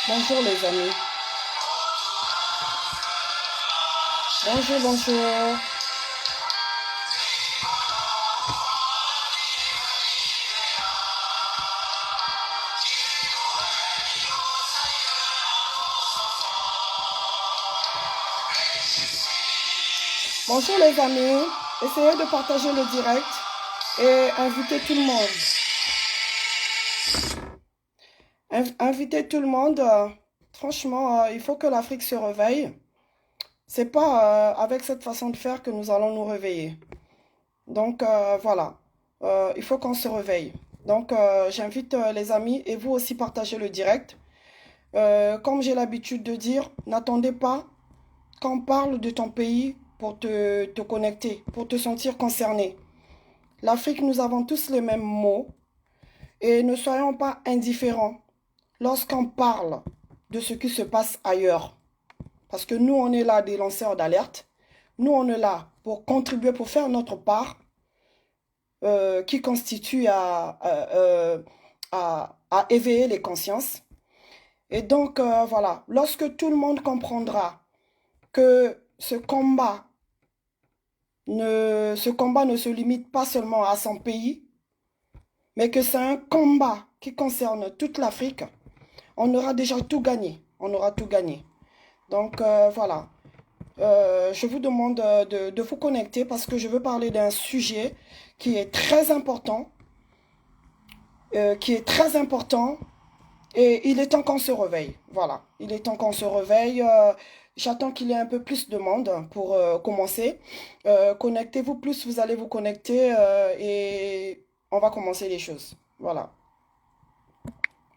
Bonjour les amis. Bonjour, bonjour. Bonjour les amis. Essayez de partager le direct et invitez tout le monde. Invitez tout le monde. Franchement, il faut que l'Afrique se réveille. C'est pas avec cette façon de faire que nous allons nous réveiller. Donc voilà. Il faut qu'on se réveille. Donc j'invite les amis et vous aussi partagez le direct. Comme j'ai l'habitude de dire, n'attendez pas qu'on parle de ton pays pour te connecter, pour te sentir concerné. L'Afrique, nous avons tous les mêmes mots et ne soyons pas indifférents lorsqu'on parle de ce qui se passe ailleurs. Parce que nous, on est là des lanceurs d'alerte. Nous, on est là pour contribuer, pour faire notre part qui constitue à éveiller les consciences. Et donc, voilà, lorsque tout le monde comprendra que ce combat ne se limite pas seulement à son pays, mais que c'est un combat qui concerne toute l'Afrique, on aura déjà tout gagné. On aura tout gagné. Donc voilà, je vous demande de vous connecter parce que je veux parler d'un sujet qui est très important, et il est temps qu'on se réveille. Voilà, il est temps qu'on se réveille. J'attends qu'il y ait un peu plus de monde pour commencer. Connectez-vous plus, vous allez vous connecter et on va commencer les choses. Voilà,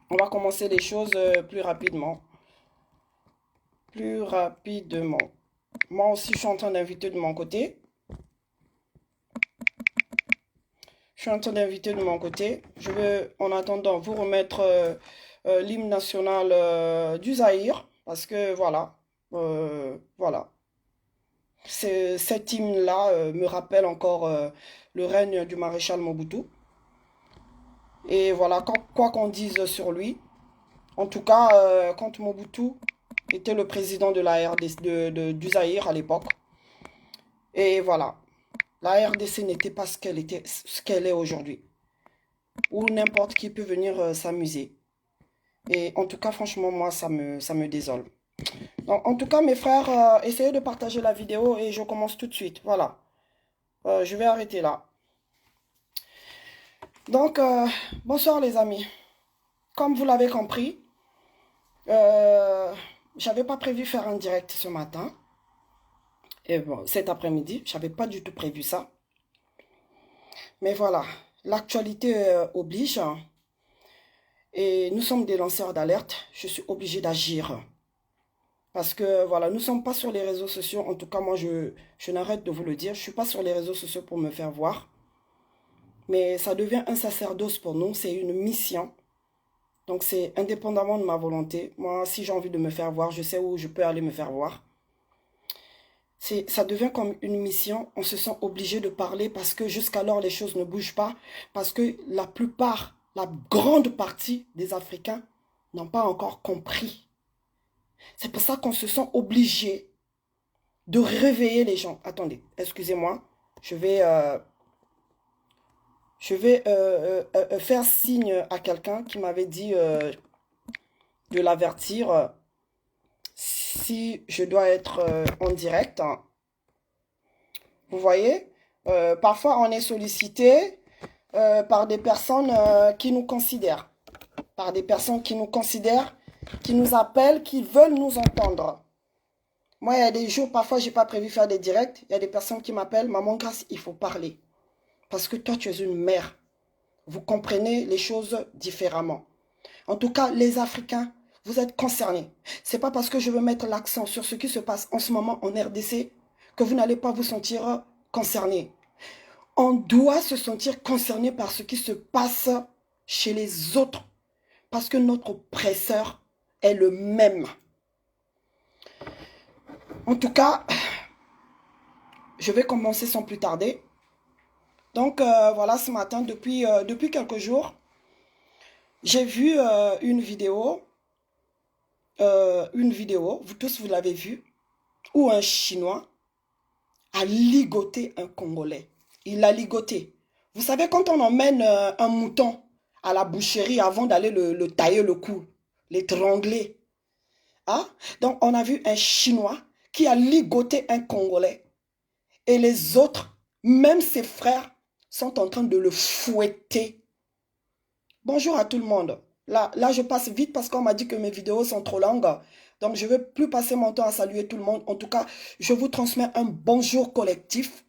on va commencer les choses plus rapidement. Plus rapidement. Moi aussi, je suis en train d'inviter de mon côté. Je suis en train d'inviter de mon côté. Je vais, en attendant, vous remettre l'hymne national du Zaïre. Parce que voilà, voilà. Cet hymne-là me rappelle encore le règne du maréchal Mobutu. Et voilà, quoi qu'on dise sur lui, en tout cas, quand Mobutu était le président de la RDC, du Zaïre à l'époque, et voilà, la RDC n'était pas ce qu'elle est aujourd'hui, où n'importe qui peut venir s'amuser. Et en tout cas, franchement, moi, ça me désole. Donc, en tout cas, mes frères, essayez de partager la vidéo et je commence tout de suite. Voilà. Je vais arrêter là. Donc, bonsoir les amis. Comme vous l'avez compris, j'avais pas prévu faire un direct ce matin. Et bon, cet après-midi, j'avais pas du tout prévu ça. Mais voilà, l'actualité oblige. Et nous sommes des lanceurs d'alerte. Je suis obligé d'agir. Parce que voilà, nous ne sommes pas sur les réseaux sociaux. En tout cas, moi, je n'arrête de vous le dire. Je ne suis pas sur les réseaux sociaux pour me faire voir. Mais ça devient un sacerdoce pour nous. C'est une mission. Donc, c'est indépendamment de ma volonté. Moi, si j'ai envie de me faire voir, je sais où je peux aller me faire voir. Ça devient comme une mission. On se sent obligé de parler parce que jusqu'alors, les choses ne bougent pas. Parce que la plupart, la grande partie des Africains n'ont pas encore compris. C'est pour ça qu'on se sent obligé de réveiller les gens. Attendez, excusez-moi. Je vais faire signe à quelqu'un qui m'avait dit de l'avertir si je dois être en direct. Vous voyez, parfois on est sollicité par des personnes qui nous considèrent. Par des personnes qui nous considèrent, qui nous appellent, qui veulent nous entendre. Moi, il y a des jours, parfois, j'ai pas prévu faire des directs. Il y a des personnes qui m'appellent, Maman Grâce, il faut parler. Parce que toi, tu es une mère. Vous comprenez les choses différemment. En tout cas, les Africains, vous êtes concernés. C'est pas parce que je veux mettre l'accent sur ce qui se passe en ce moment en RDC que vous n'allez pas vous sentir concernés. On doit se sentir concerné par ce qui se passe chez les autres. Parce que notre oppresseur est le même. En tout cas, je vais commencer sans plus tarder. Donc voilà, ce matin, depuis quelques jours, j'ai vu une vidéo une vidéo, vous tous vous l'avez vu, où un Chinois a ligoté un Congolais. Il l'a ligoté. Vous savez, quand on emmène un mouton à la boucherie avant d'aller le tailler le cou, l'étrangler, hein? Donc on a vu un Chinois qui a ligoté un Congolais. Et les autres, même ses frères, sont en train de le fouetter. Bonjour à tout le monde. Là, je passe vite parce qu'on m'a dit que mes vidéos sont trop longues. Donc, je ne vais plus passer mon temps à saluer tout le monde. En tout cas, je vous transmets un bonjour collectif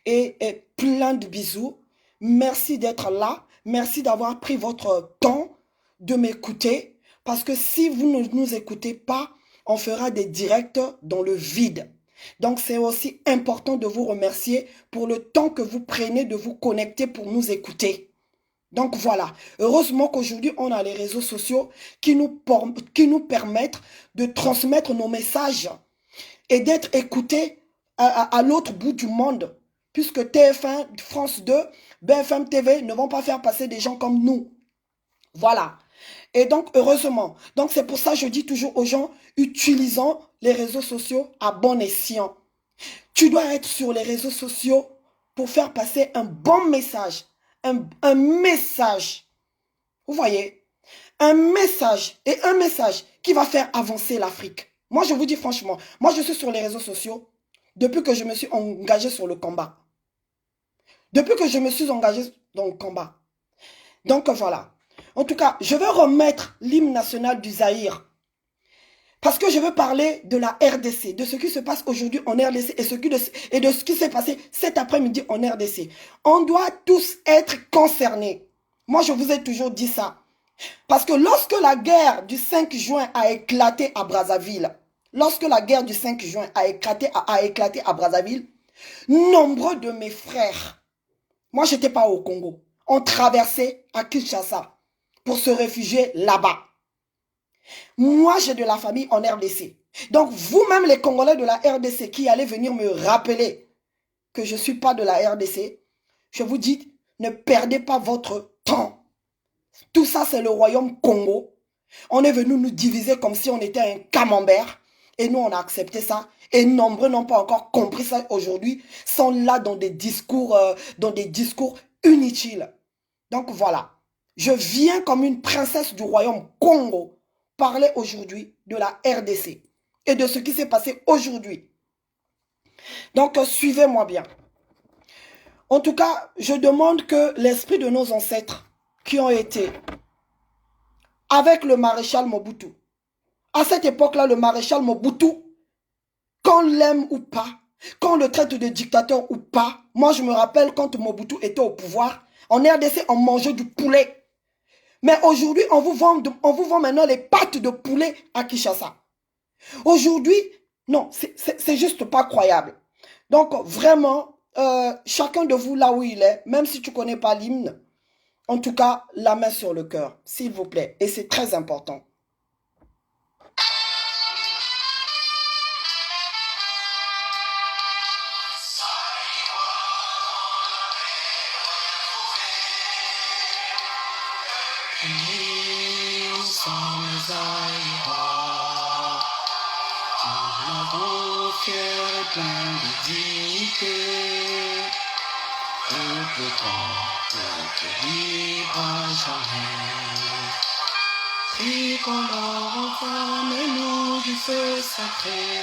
et plein de bisous. Merci d'être là. Merci d'avoir pris votre temps de m'écouter. Parce que si vous ne nous écoutez pas, on fera des directs dans le vide. Donc, c'est aussi important de vous remercier pour le temps que vous prenez de vous connecter pour nous écouter. Donc voilà, heureusement qu'aujourd'hui on a les réseaux sociaux qui nous permettent de transmettre nos messages et d'être écoutés à l'autre bout du monde. Puisque TF1, France 2, BFM TV ne vont pas faire passer des gens comme nous. Voilà. Et donc heureusement, donc c'est pour ça que je dis toujours aux gens, utilisons les réseaux sociaux à bon escient. Tu dois être sur les réseaux sociaux pour faire passer un bon message. Un message, vous voyez, un message et un message qui va faire avancer l'Afrique. Moi, je vous dis franchement, moi, je suis sur les réseaux sociaux depuis que je me suis engagé sur le combat. Depuis que je me suis engagé dans le combat. Donc, voilà. En tout cas, je veux remettre l'hymne national du Zaïre. Parce que je veux parler de la RDC, de ce qui se passe aujourd'hui en RDC et de ce qui s'est passé cet après-midi en RDC. On doit tous être concernés. Moi, je vous ai toujours dit ça. Parce que lorsque la guerre du 5 juin a éclaté à Brazzaville, nombreux de mes frères, moi, je n'étais pas au Congo, ont traversé à Kinshasa pour se réfugier là-bas. Moi, j'ai de la famille en RDC. Donc, vous-même, les Congolais de la RDC qui allez venir me rappeler que je ne suis pas de la RDC, je vous dis, ne perdez pas votre temps. Tout ça, c'est le royaume Congo. On est venu nous diviser comme si on était un camembert. Et nous, on a accepté ça. Et nombreux n'ont pas encore compris ça aujourd'hui. Sont là dans des discours inutiles. Donc, voilà. Je viens comme une princesse du royaume Congo parler aujourd'hui de la RDC et de ce qui s'est passé aujourd'hui. Donc, suivez-moi bien. En tout cas, je demande que l'esprit de nos ancêtres qui ont été avec le maréchal Mobutu, à cette époque-là, le maréchal Mobutu, qu'on l'aime ou pas, qu'on le traite de dictateur ou pas, moi je me rappelle quand Mobutu était au pouvoir, en RDC, on mangeait du poulet. Mais aujourd'hui, on vous vend maintenant les pattes de poulet à Kinshasa. Aujourd'hui, non, c'est juste pas croyable. Donc, vraiment, chacun de vous là où il est, même si tu ne connais pas l'hymne, en tout cas, la main sur le cœur, s'il vous plaît. Et c'est très important. Nous sommes Zaïrois, nous l'avons fier et plein de dignité, peuple grand, peuple libre à jamais. Tricolore enflammez-nous du feu sacré,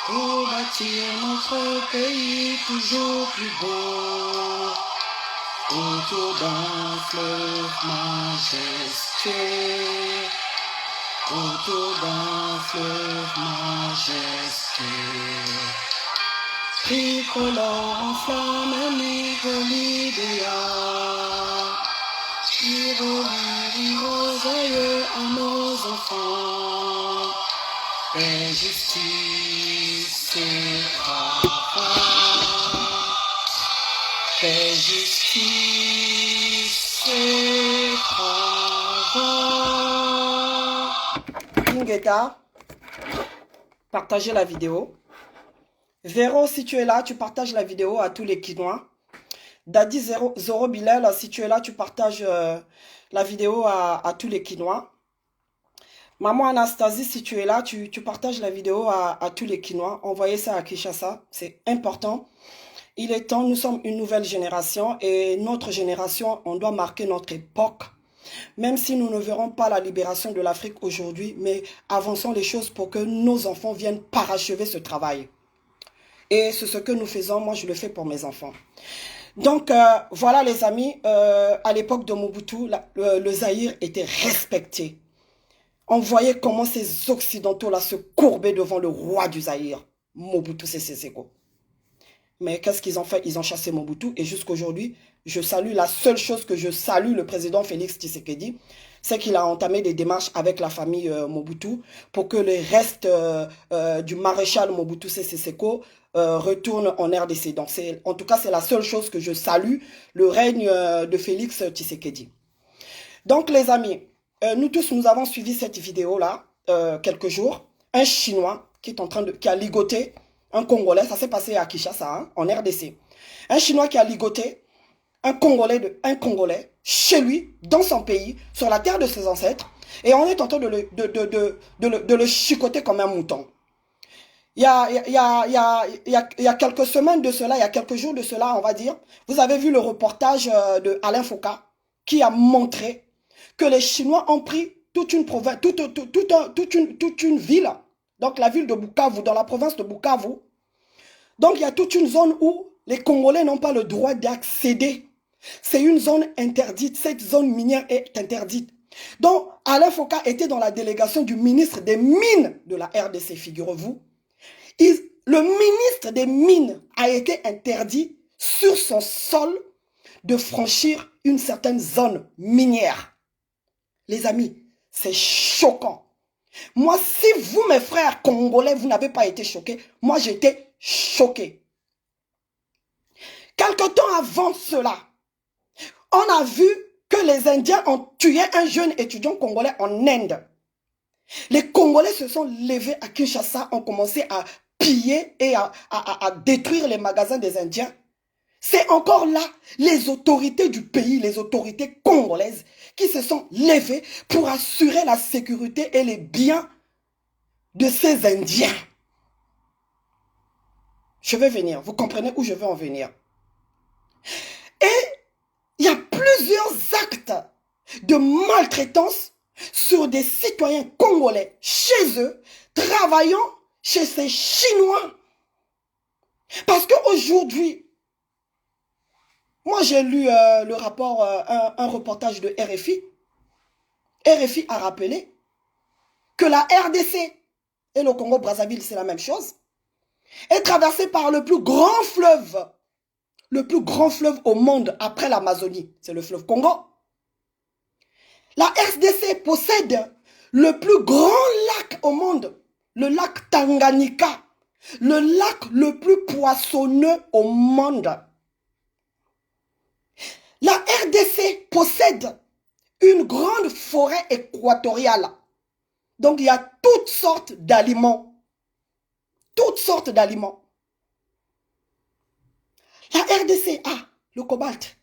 pour bâtir notre pays toujours plus beau. Autour d'un fleuve majestueux, autour d'un fleuve majestueux, tricolore enflamme l'idéal, qui relie rosailleux à nos enfants, paix, justice et travail. Paix, justice et travail. Ingeta, partagez la vidéo. Véro, si tu es là, tu partages la vidéo à tous les Kinois. Daddy Zoro Bilal, si tu es là, tu partages la vidéo à tous les Kinois. Maman Anastasie, si tu es là, tu partages la vidéo à tous les Kinois. Envoyez ça à Kinshasa, c'est important. Il est temps, nous sommes une nouvelle génération et notre génération, on doit marquer notre époque. Même si nous ne verrons pas la libération de l'Afrique aujourd'hui, mais avançons les choses pour que nos enfants viennent parachever ce travail. Et c'est ce que nous faisons, moi je le fais pour mes enfants. Donc voilà les amis, à l'époque de Mobutu, le Zaïre était respecté. On voyait comment ces Occidentaux-là se courbaient devant le roi du Zaïre, Mobutu Sese Seko. Mais qu'est-ce qu'ils ont fait? Ils ont chassé Mobutu et jusqu'aujourd'hui, je salue, la seule chose que je salue le président Félix Tshisekedi, c'est qu'il a entamé des démarches avec la famille Mobutu pour que les restes du maréchal Mobutu Sese Seko retournent en RDC. Donc en tout cas, c'est la seule chose que je salue, le règne de Félix Tshisekedi. Donc les amis, nous tous, nous avons suivi cette vidéo-là, quelques jours. Un Chinois qui a ligoté un Congolais, ça s'est passé à Kinshasa, hein, en RDC. Un Chinois qui a ligoté un Congolais chez lui, dans son pays, sur la terre de ses ancêtres, et on est en train de le chicoter comme un mouton. Il y a quelques semaines de cela, il y a quelques jours de cela, on va dire, vous avez vu le reportage de Alain Foucault qui a montré que les Chinois ont pris toute une province, toute une ville, donc la ville de Bukavu, dans la province de Bukavu. Donc il y a toute une zone où les Congolais n'ont pas le droit d'accéder. C'est une zone interdite, cette zone minière est interdite. Donc Alain Foucault était dans la délégation du ministre des Mines de la RDC, figurez-vous. Le ministre des Mines a été interdit sur son sol de franchir une certaine zone minière. Les amis, c'est choquant. Moi, si vous, mes frères congolais, vous n'avez pas été choqués, moi j'étais choqué. Quelque temps avant cela, on a vu que les Indiens ont tué un jeune étudiant congolais en Inde. Les Congolais se sont levés à Kinshasa, ont commencé à piller et à détruire les magasins des Indiens. C'est encore là les autorités du pays, les autorités congolaises qui se sont levées pour assurer la sécurité et les biens de ces Indiens. Je vais venir, vous comprenez où je veux en venir. Et il y a plusieurs actes de maltraitance sur des citoyens congolais chez eux, travaillant chez ces Chinois. Parce qu'aujourd'hui, moi j'ai lu le rapport, un reportage de RFI. RFI a rappelé que la RDC et le Congo-Brazzaville, c'est la même chose, est traversée par le plus grand fleuve au monde après l'Amazonie, c'est le fleuve Congo. La RDC possède le plus grand lac au monde, le lac Tanganyika, le lac le plus poissonneux au monde. La RDC possède une grande forêt équatoriale. Donc il y a toutes sortes d'aliments. Toutes sortes d'aliments. La RDC a le cobalt.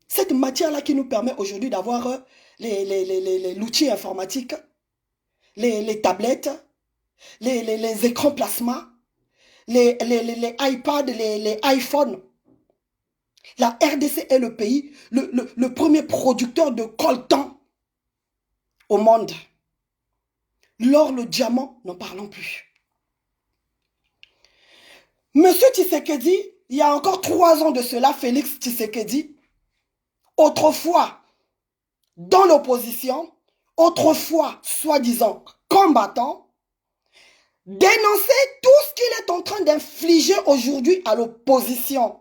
Cette matière-là qui nous permet aujourd'hui d'avoir l'outil informatique, les tablettes, les écrans plasma, les iPads, les iPhones. La RDC est le pays, le premier producteur de coltan au monde. L'or, le diamant, n'en parlons plus. Monsieur Tshisekedi, il y a encore 3 ans de cela, Félix Tshisekedi, autrefois dans l'opposition, autrefois soi-disant combattant, dénonçait tout ce qu'il est en train d'infliger aujourd'hui à l'opposition.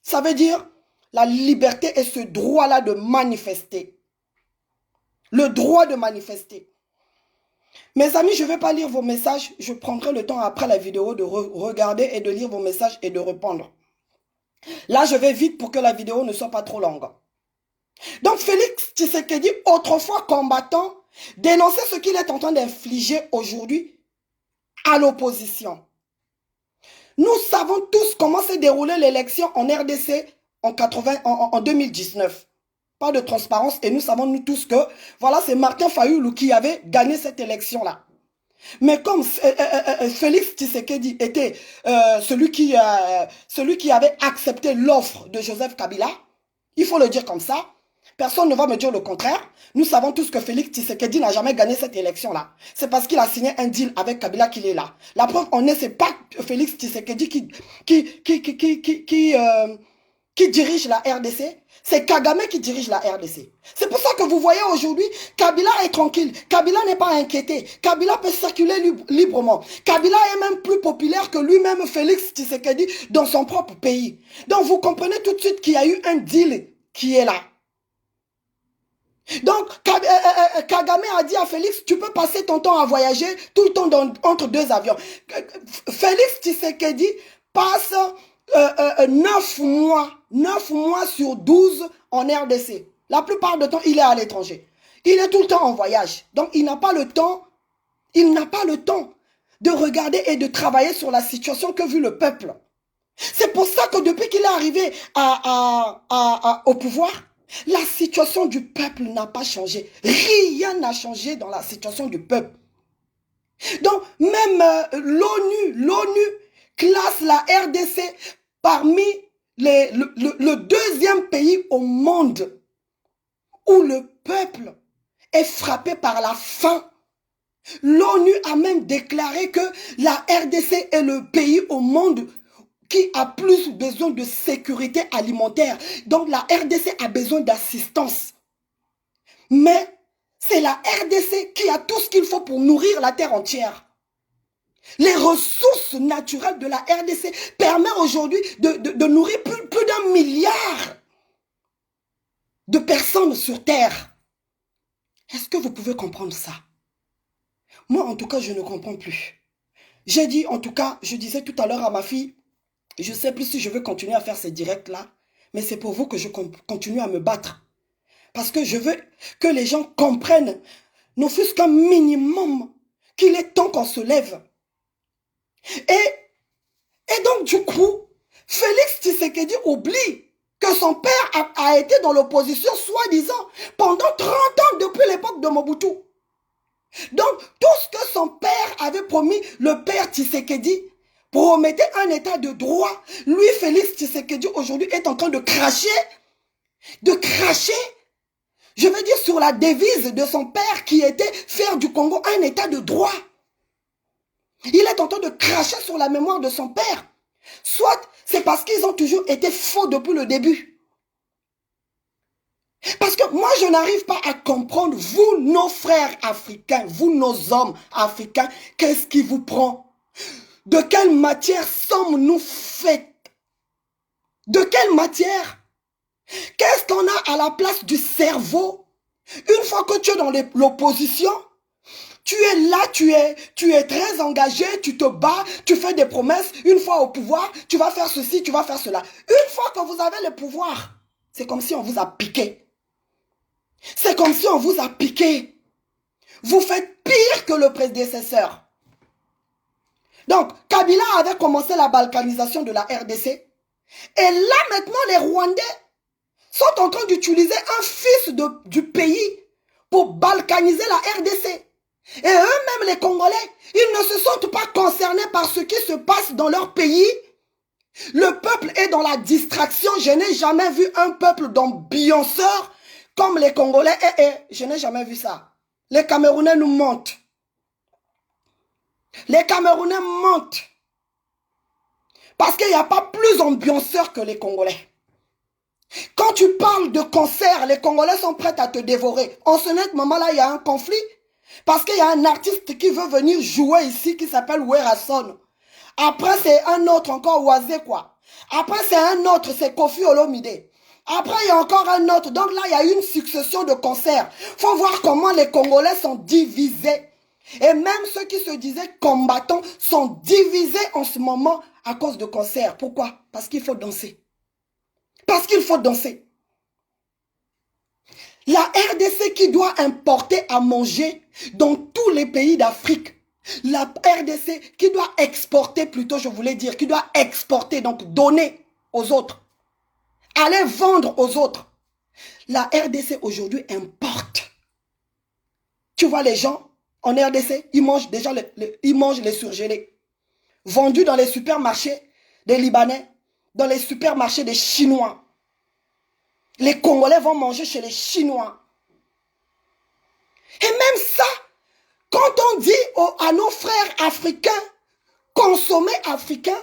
Ça veut dire la liberté et ce droit-là de manifester. Le droit de manifester. Mes amis, je ne vais pas lire vos messages. Je prendrai le temps après la vidéo de regarder et de lire vos messages et de répondre. Là, je vais vite pour que la vidéo ne soit pas trop longue. Donc, Félix Tshisekedi, autrefois combattant, dénonçait ce qu'il est en train d'infliger aujourd'hui à l'opposition. Nous savons tous comment s'est déroulée l'élection en RDC en 2019. Pas de transparence. Et nous savons, nous tous, que voilà, c'est Martin Fayulu qui avait gagné cette élection-là. Mais comme Félix Tshisekedi était celui qui avait accepté l'offre de Joseph Kabila, il faut le dire comme ça, personne ne va me dire le contraire. Nous savons tous que Félix Tshisekedi n'a jamais gagné cette élection-là. C'est parce qu'il a signé un deal avec Kabila qu'il est là. La preuve en est, c'est pas Félix Tshisekedi qui dirige la RDC, c'est Kagame qui dirige la RDC. C'est pour ça que vous voyez aujourd'hui, Kabila est tranquille. Kabila n'est pas inquiété. Kabila peut circuler librement. Kabila est même plus populaire que lui-même, Félix Tshisekedi, dans son propre pays. Donc vous comprenez tout de suite qu'il y a eu un deal qui est là. Donc Kagame a dit à Félix, tu peux passer ton temps à voyager tout le temps entre deux avions. Félix Tshisekedi passe 9 mois sur 12 en RDC. La plupart du temps, il est à l'étranger. Il est tout le temps en voyage. Donc, il n'a pas le temps de regarder et de travailler sur la situation que vit le peuple. C'est pour ça que depuis qu'il est arrivé au pouvoir, la situation du peuple n'a pas changé. Rien n'a changé dans la situation du peuple. Donc, même l'ONU classe la RDC parmi le deuxième pays au monde où le peuple est frappé par la faim. L'ONU a même déclaré que la RDC est le pays au monde qui a plus besoin de sécurité alimentaire. Donc la RDC a besoin d'assistance. Mais c'est la RDC qui a tout ce qu'il faut pour nourrir la terre entière. Les ressources naturelles de la RDC permettent aujourd'hui de nourrir plus d'1 milliard de personnes sur Terre. Est-ce que vous pouvez comprendre ça? Moi, en tout cas, je ne comprends plus. J'ai dit, en tout cas, je disais tout à l'heure à ma fille, je ne sais plus si je veux continuer à faire ces directs-là, mais c'est pour vous que je continue à me battre. Parce que je veux que les gens comprennent, ne fût-ce qu'un minimum, qu'il est temps qu'on se lève. Et donc, du coup, Félix Tshisekedi oublie que son père a été dans l'opposition, soi-disant, pendant 30 ans depuis l'époque de Mobutu. Donc, tout ce que son père avait promis, le père Tshisekedi, promettait un état de droit. Lui, Félix Tshisekedi, aujourd'hui, est en train de cracher, je veux dire, sur la devise de son père qui était faire du Congo un état de droit. Il est en train de cracher sur la mémoire de son père. Soit c'est parce qu'ils ont toujours été faux depuis le début. Parce que moi, je n'arrive pas à comprendre, vous, nos frères africains, vous, nos hommes africains, qu'est-ce qui vous prend? De quelle matière sommes-nous faits? De quelle matière? Qu'est-ce qu'on a à la place du cerveau? Une fois que tu es dans l'opposition, tu es là, tu es très engagé, tu te bats, tu fais des promesses. Une fois au pouvoir, tu vas faire ceci, tu vas faire cela. Une fois que vous avez le pouvoir, c'est comme si on vous a piqué. C'est comme si on vous a piqué. Vous faites pire que le prédécesseur. Donc, Kabila avait commencé la balkanisation de la RDC. Et là, maintenant, les Rwandais sont en train d'utiliser un fils du pays pour balkaniser la RDC. Et eux-mêmes, les Congolais, ils ne se sentent pas concernés par ce qui se passe dans leur pays. Le peuple est dans la distraction. Je n'ai jamais vu un peuple d'ambianceurs comme les Congolais. Je n'ai jamais vu ça. Les Camerounais nous mentent. Les Camerounais mentent. Parce qu'il n'y a pas plus ambianceurs que les Congolais. Quand tu parles de concert, les Congolais sont prêts à te dévorer. En ce moment-là, il y a un conflit. Parce qu'il y a un artiste qui veut venir jouer ici qui s'appelle Werason. Après, c'est un autre encore, Oazé quoi. Après, c'est un autre, c'est Kofi Olomide. Après, il y a encore un autre. Donc là, il y a une succession de concerts. Il faut voir comment les Congolais sont divisés. Et même ceux qui se disaient combattants sont divisés en ce moment à cause de concerts. Pourquoi? Parce qu'il faut danser. Parce qu'il faut danser. La RDC qui doit importer à manger dans tous les pays d'Afrique. La RDC qui doit exporter plutôt, je voulais dire, qui doit exporter, donc donner aux autres. Aller vendre aux autres. La RDC aujourd'hui importe. Tu vois les gens en RDC, ils mangent déjà ils mangent les surgelés. Vendus dans les supermarchés des Libanais, dans les supermarchés des Chinois. Les Congolais vont manger chez les Chinois. Et même ça, quand on dit à nos frères africains, consommer africain,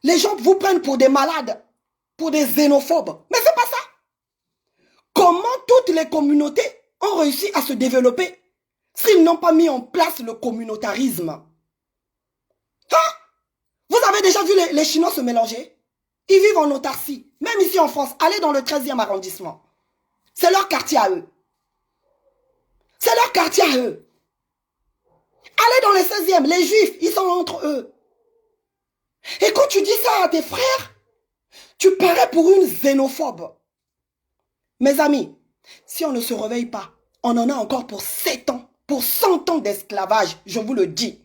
les gens vous prennent pour des malades, pour des xénophobes. Mais c'est pas ça. Comment toutes les communautés ont réussi à se développer s'ils n'ont pas mis en place le communautarisme? Hein? Vous avez déjà vu les Chinois se mélanger? Ils vivent en autarcie. Même ici en France, allez dans le 13e arrondissement. C'est leur quartier à eux. C'est leur quartier à eux. Allez dans le 16e, les Juifs, ils sont entre eux. Et quand tu dis ça à tes frères, tu parais pour une xénophobe. Mes amis, si on ne se réveille pas, on en a encore pour 7 ans, pour 100 ans d'esclavage, je vous le dis.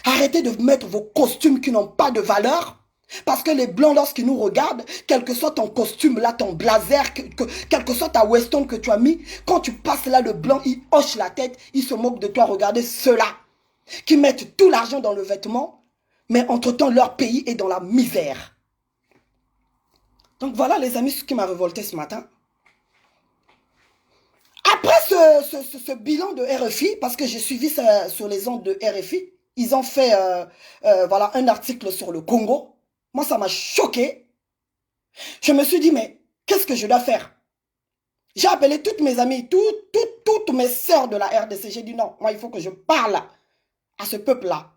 Arrêtez de mettre vos costumes qui n'ont pas de valeur. Parce que les blancs, lorsqu'ils nous regardent, quel que soit ton costume, là, ton blazer, quel que soit ta Weston que tu as mis, quand tu passes là, le blanc, il hoche la tête, il se moque de toi. Regardez ceux-là qui mettent tout l'argent dans le vêtement, mais entre-temps, leur pays est dans la misère. Donc voilà, les amis, ce qui m'a révolté ce matin. Après ce bilan de RFI, parce que j'ai suivi ça sur les ondes de RFI, ils ont fait voilà, un article sur le Congo. Moi, ça m'a choqué. Je me suis dit, mais qu'est-ce que je dois faire? J'ai appelé toutes mes amies, toutes mes sœurs de la RDC. J'ai dit non, moi, il faut que je parle à ce peuple-là.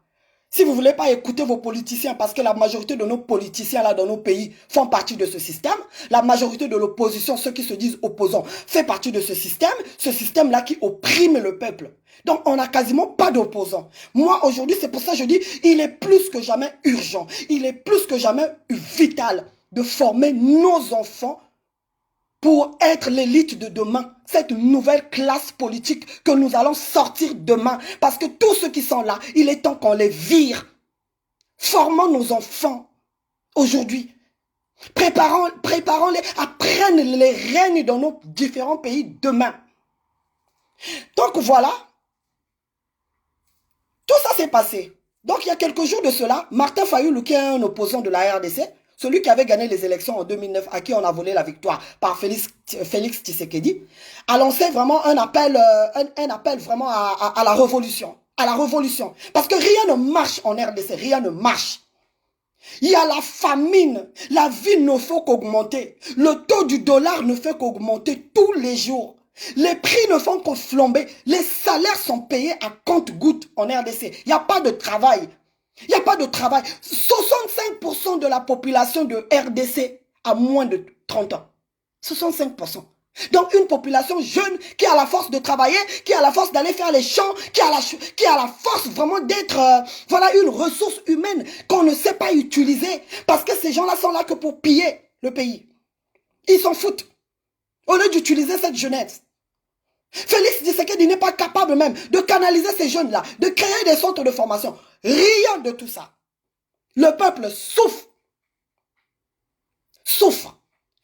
Si vous ne voulez pas écouter vos politiciens, parce que la majorité de nos politiciens là dans nos pays font partie de ce système, la majorité de l'opposition, ceux qui se disent opposants, fait partie de ce système-là qui opprime le peuple. Donc on n'a quasiment pas d'opposants. Moi aujourd'hui, c'est pour ça que je dis, il est plus que jamais urgent, il est plus que jamais vital de former nos enfants pour être l'élite de demain, cette nouvelle classe politique que nous allons sortir demain. Parce que tous ceux qui sont là, il est temps qu'on les vire. Formons nos enfants aujourd'hui. Préparons-les à prendre les rênes dans nos différents pays demain. Donc voilà, tout ça s'est passé. Donc il y a quelques jours de cela, Martin Fayulu, qui est un opposant de la RDC, celui qui avait gagné les élections en 2009, à qui on a volé la victoire par Félix Tshisekedi, a lancé vraiment un appel vraiment à la révolution. À la révolution. Parce que rien ne marche en RDC, rien ne marche. Il y a la famine, la vie ne fait qu'augmenter. Le taux du dollar ne fait qu'augmenter tous les jours. Les prix ne font que flamber. Les salaires sont payés à compte-gouttes en RDC. Il n'y a pas de travail. Il n'y a pas de travail. 65% de la population de RDC a moins de 30 ans. 65%. Donc une population jeune qui a la force de travailler, qui a la force d'aller faire les champs, qui a la force vraiment d'être voilà, une ressource humaine qu'on ne sait pas utiliser. Parce que ces gens-là sont là que pour piller le pays. Ils s'en foutent. Au lieu d'utiliser cette jeunesse. Félix Tshisekedi n'est pas capable même de canaliser ces jeunes-là, de créer des centres de formation. Rien de tout ça. Le peuple souffre. Souffre.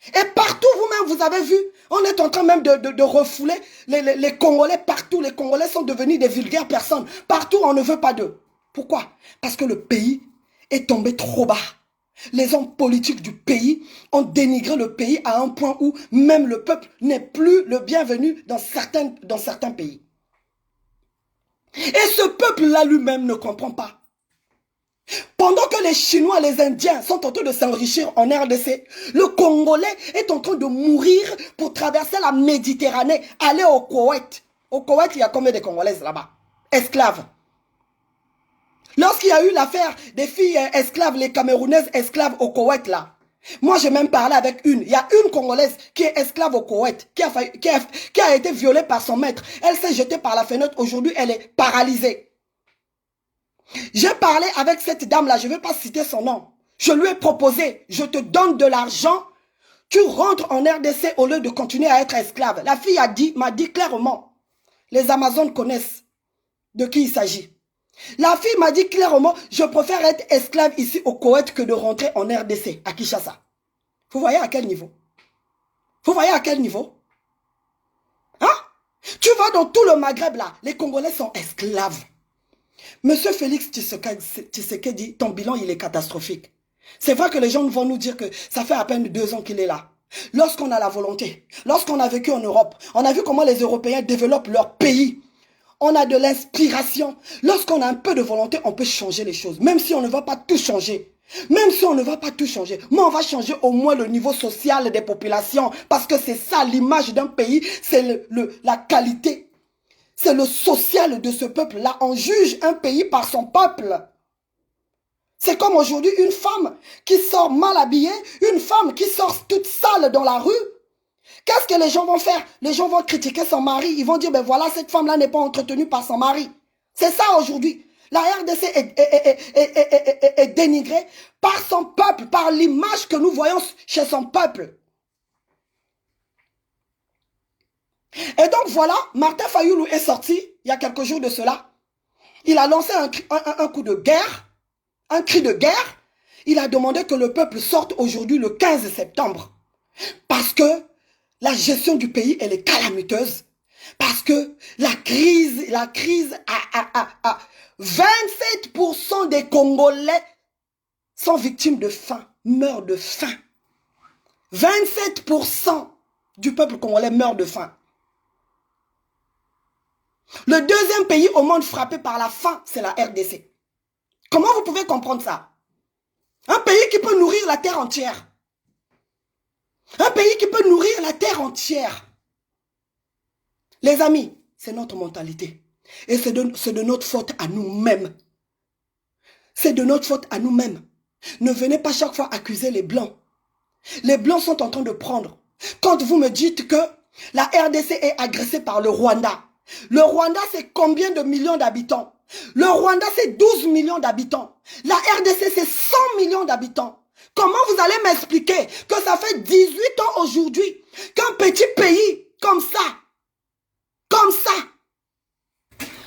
Et partout, vous-même, vous avez vu, on est en train même de refouler les Congolais partout. Les Congolais sont devenus des vulgaires personnes. Partout, on ne veut pas d'eux. Pourquoi? Parce que le pays est tombé trop bas. Les hommes politiques du pays ont dénigré le pays à un point où même le peuple n'est plus le bienvenu dans certains pays. Et ce peuple-là lui-même ne comprend pas. Pendant que les Chinois et les Indiens sont en train de s'enrichir en RDC, le Congolais est en train de mourir pour traverser la Méditerranée, aller au Koweït. Au Koweït, il y a combien de Congolaises là-bas? Esclaves. Lorsqu'il y a eu l'affaire des filles esclaves, les Camerounaises esclaves au Koweït là, moi j'ai même parlé avec une. Il y a une Congolaise qui est esclave au Koweït, qui a été violée par son maître. Elle s'est jetée par la fenêtre, aujourd'hui elle est paralysée. J'ai parlé avec cette dame-là, je ne vais pas citer son nom. Je lui ai proposé, je te donne de l'argent, tu rentres en RDC au lieu de continuer à être esclave. La fille m'a dit clairement, les Amazones connaissent de qui il s'agit. La fille m'a dit clairement, je préfère être esclave ici au Koweït que de rentrer en RDC, à Kinshasa. Vous voyez à quel niveau? Vous voyez à quel niveau? Hein? Tu vas dans tout le Maghreb là, les Congolais sont esclaves. Monsieur Félix Tshisekedi, ton bilan il est catastrophique. C'est vrai que les gens vont nous dire que ça fait à peine 2 ans qu'il est là. Lorsqu'on a la volonté, lorsqu'on a vécu en Europe, on a vu comment les Européens développent leur pays. On a de l'inspiration. Lorsqu'on a un peu de volonté, on peut changer les choses. Même si on ne va pas tout changer. Même si on ne va pas tout changer. Mais on va changer au moins le niveau social des populations. Parce que c'est ça l'image d'un pays. C'est la qualité. C'est le social de ce peuple-là. On juge un pays par son peuple. C'est comme aujourd'hui une femme qui sort mal habillée. Une femme qui sort toute sale dans la rue. Qu'est-ce que les gens vont faire? Les gens vont critiquer son mari. Ils vont dire, ben voilà, cette femme-là n'est pas entretenue par son mari. C'est ça aujourd'hui. La RDC est dénigrée par son peuple, par l'image que nous voyons chez son peuple. Et donc voilà, Martin Fayoulou est sorti, il y a quelques jours de cela. Il a lancé un coup de guerre, un cri de guerre. Il a demandé que le peuple sorte aujourd'hui le 15 septembre. Parce que la gestion du pays, elle est calamiteuse. Parce que la crise 27% des Congolais sont victimes de faim, meurent de faim. 27% du peuple congolais meurt de faim. Le deuxième pays au monde frappé par la faim, c'est la RDC. Comment vous pouvez comprendre ça? Un pays qui peut nourrir la terre entière. Un pays qui peut nourrir la terre entière. Les amis, c'est notre mentalité. Et c'est de notre faute à nous-mêmes. C'est de notre faute à nous-mêmes. Ne venez pas chaque fois accuser les Blancs. Les Blancs sont en train de prendre. Quand vous me dites que la RDC est agressée par le Rwanda. Le Rwanda, c'est combien de millions d'habitants? Le Rwanda, c'est 12 millions d'habitants. La RDC, c'est 100 millions d'habitants. Comment vous allez m'expliquer que ça fait 18 ans aujourd'hui qu'un petit pays comme ça,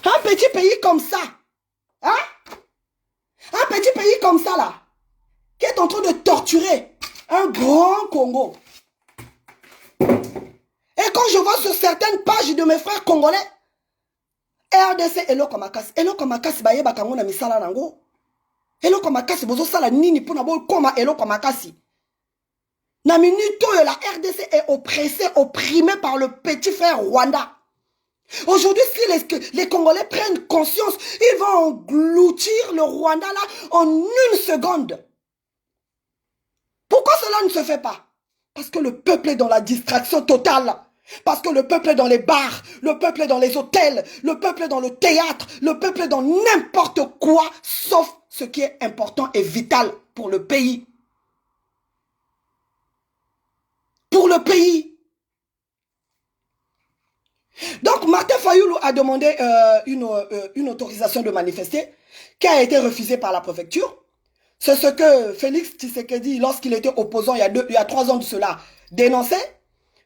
un petit pays comme ça, hein? Un petit pays comme ça là, qui est en train de torturer un grand Congo. Et quand je vois sur certaines pages de mes frères congolais, RDC Eloko Makasi baye bakango na misala nango. Eloko Makasi bozo sala nini pona bo koma Eloko Makasi. Na minute la RDC est oppressée, opprimée par le petit frère Rwanda. Aujourd'hui, si les Congolais prennent conscience, ils vont engloutir le Rwanda là en 1 seconde. Pourquoi cela ne se fait pas? Parce que le peuple est dans la distraction totale. Parce que le peuple est dans les bars, le peuple est dans les hôtels, le peuple est dans le théâtre, le peuple est dans n'importe quoi, sauf ce qui est important et vital pour le pays. Pour le pays. Donc Martin Fayoulou a demandé une autorisation de manifester qui a été refusée par la préfecture. C'est ce que Félix Tshisekedi, lorsqu'il était opposant il y a 3 ans de cela, dénonçait.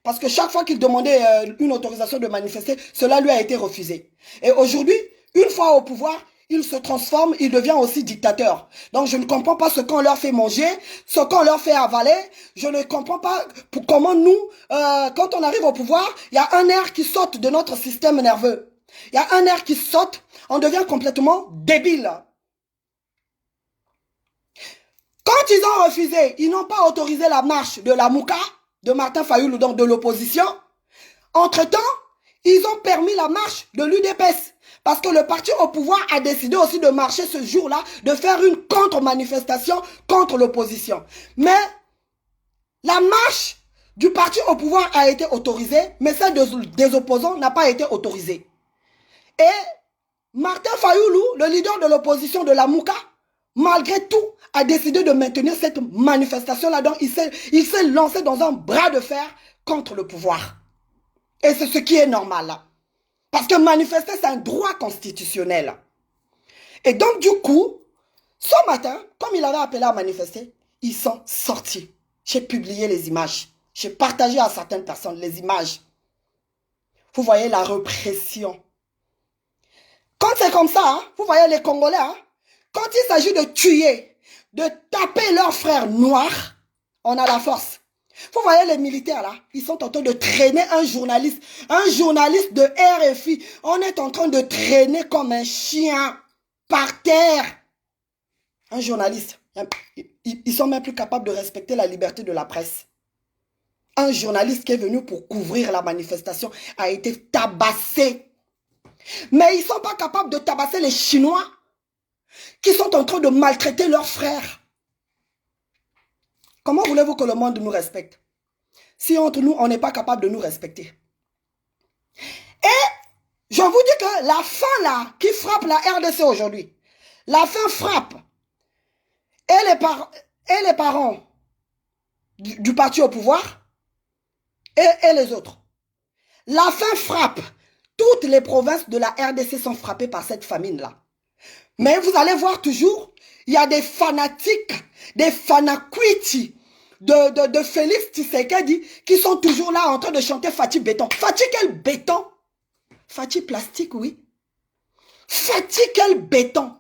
Parce que chaque fois qu'il demandait une autorisation de manifester, cela lui a été refusé. Et aujourd'hui, une fois au pouvoir, il se transforme, il devient aussi dictateur. Donc je ne comprends pas ce qu'on leur fait manger, ce qu'on leur fait avaler. Je ne comprends pas comment nous, quand on arrive au pouvoir, il y a un air qui saute de notre système nerveux. Il y a un air qui saute, on devient complètement débile. Quand ils ont refusé, ils n'ont pas autorisé la marche de la Mouka, de Martin Fayoulou, donc de l'opposition. Entre-temps, ils ont permis la marche de l'UDPS. Parce que le parti au pouvoir a décidé aussi de marcher ce jour-là, de faire une contre-manifestation contre l'opposition. Mais la marche du parti au pouvoir a été autorisée, mais celle des opposants n'a pas été autorisée. Et Martin Fayoulou, le leader de l'opposition de la Mouka, malgré tout, a décidé de maintenir cette manifestation-là. Donc, il s'est lancé dans un bras de fer contre le pouvoir. Et c'est ce qui est normal. Parce que manifester, c'est un droit constitutionnel. Et donc, du coup, ce matin, comme il avait appelé à manifester, ils sont sortis. J'ai publié les images. J'ai partagé à certaines personnes les images. Vous voyez la répression. Quand c'est comme ça, hein, vous voyez les Congolais, hein, quand il s'agit de tuer, de taper leurs frères noirs, on a la force. Vous voyez les militaires là, ils sont en train de traîner un journaliste de RFI. On est en train de traîner comme un chien par terre. Un journaliste. Ils sont même plus capables de respecter la liberté de la presse. Un journaliste qui est venu pour couvrir la manifestation a été tabassé. Mais ils ne sont pas capables de tabasser les Chinois qui sont en train de maltraiter leurs frères. Comment voulez-vous que le monde nous respecte? Si entre nous, on n'est pas capable de nous respecter. Et je vous dis que la faim là, qui frappe la RDC aujourd'hui, la faim frappe. Et les parents du parti au pouvoir et les autres. La faim frappe. Toutes les provinces de la RDC sont frappées par cette famine-là. Mais vous allez voir toujours, il y a des fanatiques, des fanakuiti de Félix Tshisekedi qui sont toujours là en train de chanter Fati béton. Fati quel béton? Fati plastique, oui. Fati quel béton?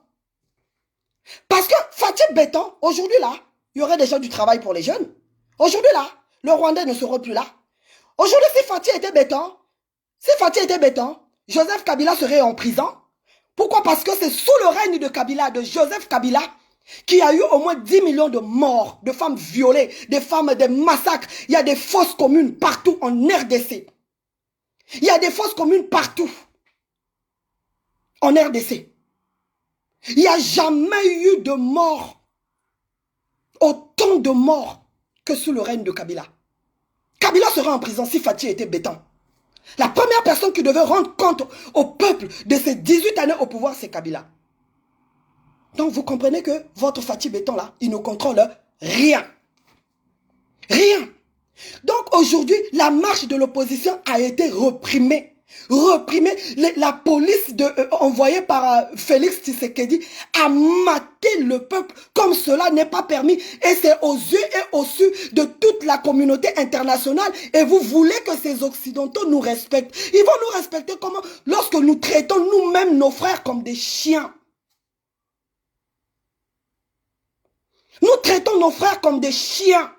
Parce que Fati béton, aujourd'hui là, il y aurait déjà du travail pour les jeunes. Aujourd'hui là, le Rwandais ne serait plus là. Aujourd'hui, si Fati était béton, Joseph Kabila serait en prison. Pourquoi? Parce que c'est sous le règne de Kabila, de Joseph Kabila, qu'il y a eu au moins 10 millions de morts, de femmes violées, des massacres. Il y a des fosses communes partout en RDC. Il y a des fosses communes partout en RDC. Il n'y a jamais eu de morts, autant de morts que sous le règne de Kabila. Kabila serait en prison si Fati était béton. La première personne qui devait rendre compte au peuple de ces 18 années au pouvoir, c'est Kabila. Donc vous comprenez que votre Fati béton là, il ne contrôle rien. Rien. Donc aujourd'hui, la marche de l'opposition a été reprimée. La police envoyée par Félix Tshisekedi a maté le peuple comme cela n'est pas permis. Et c'est aux yeux et au su de toute la communauté internationale. Et vous voulez que ces Occidentaux nous respectent. Ils vont nous respecter comment? Lorsque nous traitons nous-mêmes nos frères comme des chiens. Nous traitons nos frères comme des chiens.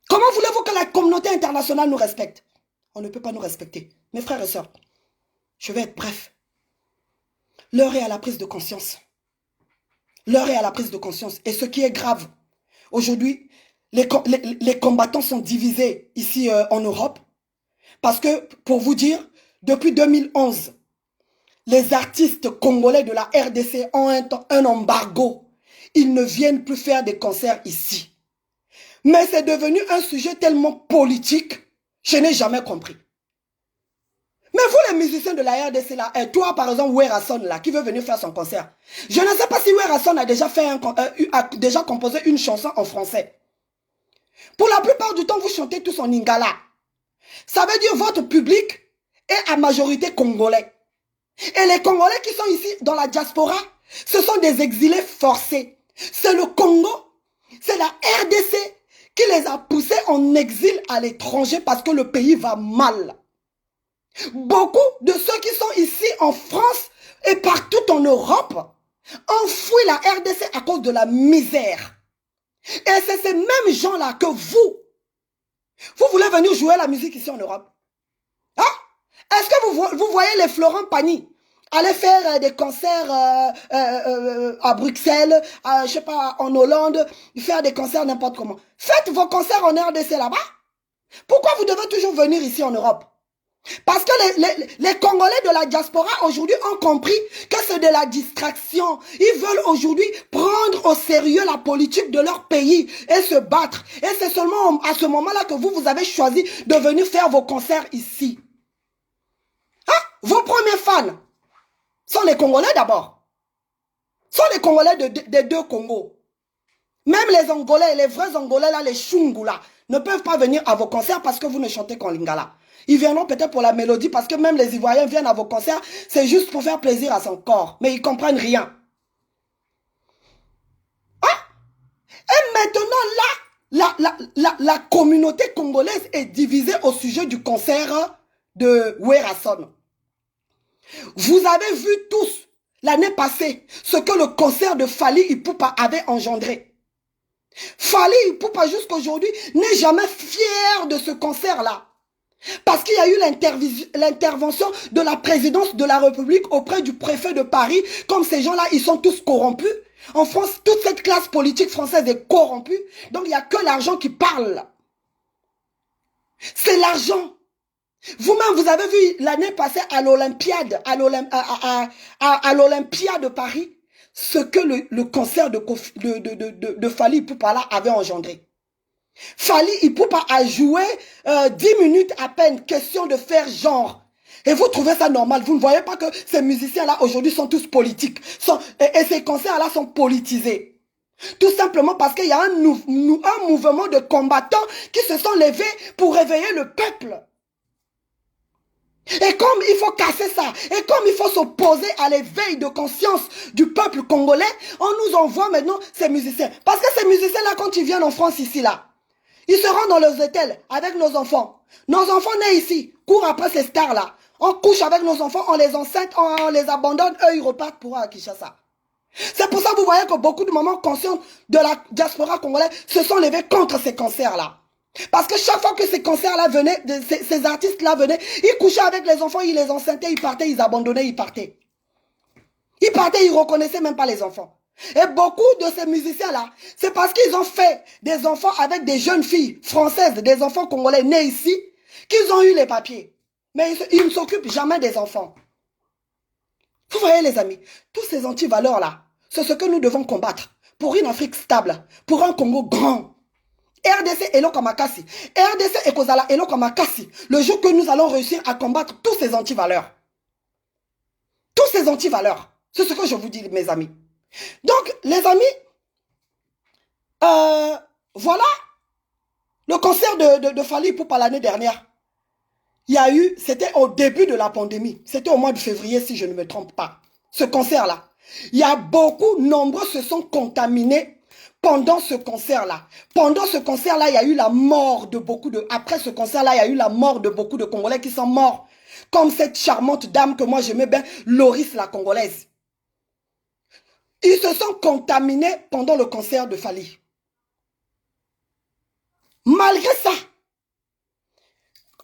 Comment voulez-vous que la communauté internationale nous respecte? On ne peut pas nous respecter. Mes frères et sœurs, je vais être bref. L'heure est à la prise de conscience. L'heure est à la prise de conscience. Et ce qui est grave, aujourd'hui, les combattants sont divisés ici en Europe. Parce que, pour vous dire, depuis 2011, les artistes congolais de la RDC ont un embargo. Ils ne viennent plus faire des concerts ici. Mais c'est devenu un sujet tellement politique, je n'ai jamais compris. Mais vous les musiciens de la RDC là, et toi par exemple Werrason là, qui veut venir faire son concert, je ne sais pas si Werrason a déjà composé une chanson en français. Pour la plupart du temps, vous chantez tous en lingala. Ça veut dire votre public est à majorité congolais. Et les Congolais qui sont ici dans la diaspora, ce sont des exilés forcés. C'est le Congo, c'est la RDC qui les a poussés en exil à l'étranger parce que le pays va mal. Beaucoup de ceux qui sont ici en France et partout en Europe ont fui la RDC à cause de la misère. Et c'est ces mêmes gens-là que vous voulez venir jouer la musique ici en Europe. Hein? Est-ce que vous voyez les Florent Pagny aller faire des concerts à Bruxelles, je sais pas, en Hollande, faire des concerts n'importe comment. Faites vos concerts en RDC là-bas. Pourquoi vous devez toujours venir ici en Europe? Parce que les Congolais de la diaspora aujourd'hui ont compris que c'est de la distraction. Ils veulent aujourd'hui prendre au sérieux la politique de leur pays et se battre. Et c'est seulement à ce moment-là que vous avez choisi de venir faire vos concerts ici. Hein? Vos premiers fans sont les Congolais d'abord. Sont les Congolais des deux Congos. Même les Angolais, les vrais Angolais là, les Chungu là, ne peuvent pas venir à vos concerts parce que vous ne chantez qu'en lingala. Ils viendront peut-être pour la mélodie parce que même les Ivoiriens viennent à vos concerts, c'est juste pour faire plaisir à son corps. Mais ils ne comprennent rien. Hein? Et maintenant la communauté congolaise est divisée au sujet du concert de Werrason. Vous avez vu tous l'année passée ce que le concert de Fally Ipupa avait engendré. Fally Ipupa jusqu'aujourd'hui n'est jamais fier de ce concert-là. Parce qu'il y a eu l'intervention de la présidence de la République auprès du préfet de Paris. Comme ces gens-là, ils sont tous corrompus. En France, toute cette classe politique française est corrompue. Donc, il n'y a que l'argent qui parle. C'est l'argent. Vous-même, vous avez vu l'année passée à l'Olympiade, à l'Olympia de Paris, ce que le concert de Fally Ipupa là avait engendré. Fally Ipupa a joué 10 minutes à peine, question de faire genre. Et vous trouvez ça normal? Vous ne voyez pas que ces musiciens-là aujourd'hui sont tous politiques. Et ces concerts-là sont politisés. Tout simplement parce qu'il y a un mouvement de combattants qui se sont levés pour réveiller le peuple. Et comme il faut casser ça, et comme il faut s'opposer à l'éveil de conscience du peuple congolais, on nous envoie maintenant ces musiciens. Parce que ces musiciens-là, quand ils viennent en France ici, là, ils se rendent dans les hôtels avec nos enfants. Nos enfants nés ici, courent après ces stars-là. On couche avec nos enfants, on les enceinte, on les abandonne, eux ils repartent pour Kinshasa. C'est pour ça que vous voyez que beaucoup de mamans conscientes de la diaspora congolaise se sont levées contre ces concerts-là. Parce que chaque fois que ces concerts-là venaient, ces artistes-là venaient, ils couchaient avec les enfants, ils les enceinte, ils partaient, ils abandonnaient, ils partaient. Ils partaient, ils ne reconnaissaient même pas les enfants. Et beaucoup de ces musiciens-là, c'est parce qu'ils ont fait des enfants avec des jeunes filles françaises, des enfants congolais nés ici, qu'ils ont eu les papiers. Mais ils ne s'occupent jamais des enfants. Vous voyez les amis, tous ces antivaleurs-là, c'est ce que nous devons combattre pour une Afrique stable, pour un Congo grand. RDC Eloko Makasi, RDC Ekozala Eloko Makasi, le jour que nous allons réussir à combattre tous ces antivaleurs. Tous ces antivaleurs. C'est ce que je vous dis, mes amis. Donc, les amis, voilà le concert de Fally Ipupa l'année dernière. Il y a eu, c'était au début de la pandémie. C'était au mois de février, si je ne me trompe pas. Ce concert-là. Il y a beaucoup, nombreux se sont contaminés pendant ce concert-là. Pendant ce concert-là, il y a eu la mort de beaucoup de... Après ce concert-là, il y a eu la mort de beaucoup de Congolais qui sont morts. Comme cette charmante dame que moi j'aimais bien, Loris la Congolaise. Ils se sont contaminés pendant le concert de Fally. Malgré ça,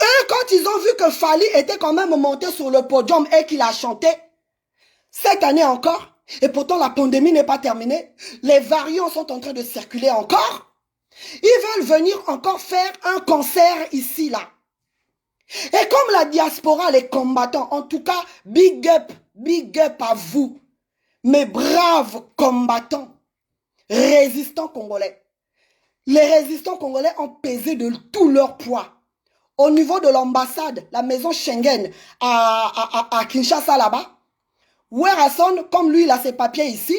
eux, quand ils ont vu que Fally était quand même monté sur le podium et qu'il a chanté, cette année encore, et pourtant la pandémie n'est pas terminée, les variants sont en train de circuler encore, ils veulent venir encore faire un concert ici, là. Et comme la diaspora, les combattants, en tout cas, big up à vous, mes braves combattants, résistants congolais. Les résistants congolais ont pesé de tout leur poids. Au niveau de l'ambassade, la maison Schengen à Kinshasa là-bas, Werrason, comme lui il a ses papiers ici,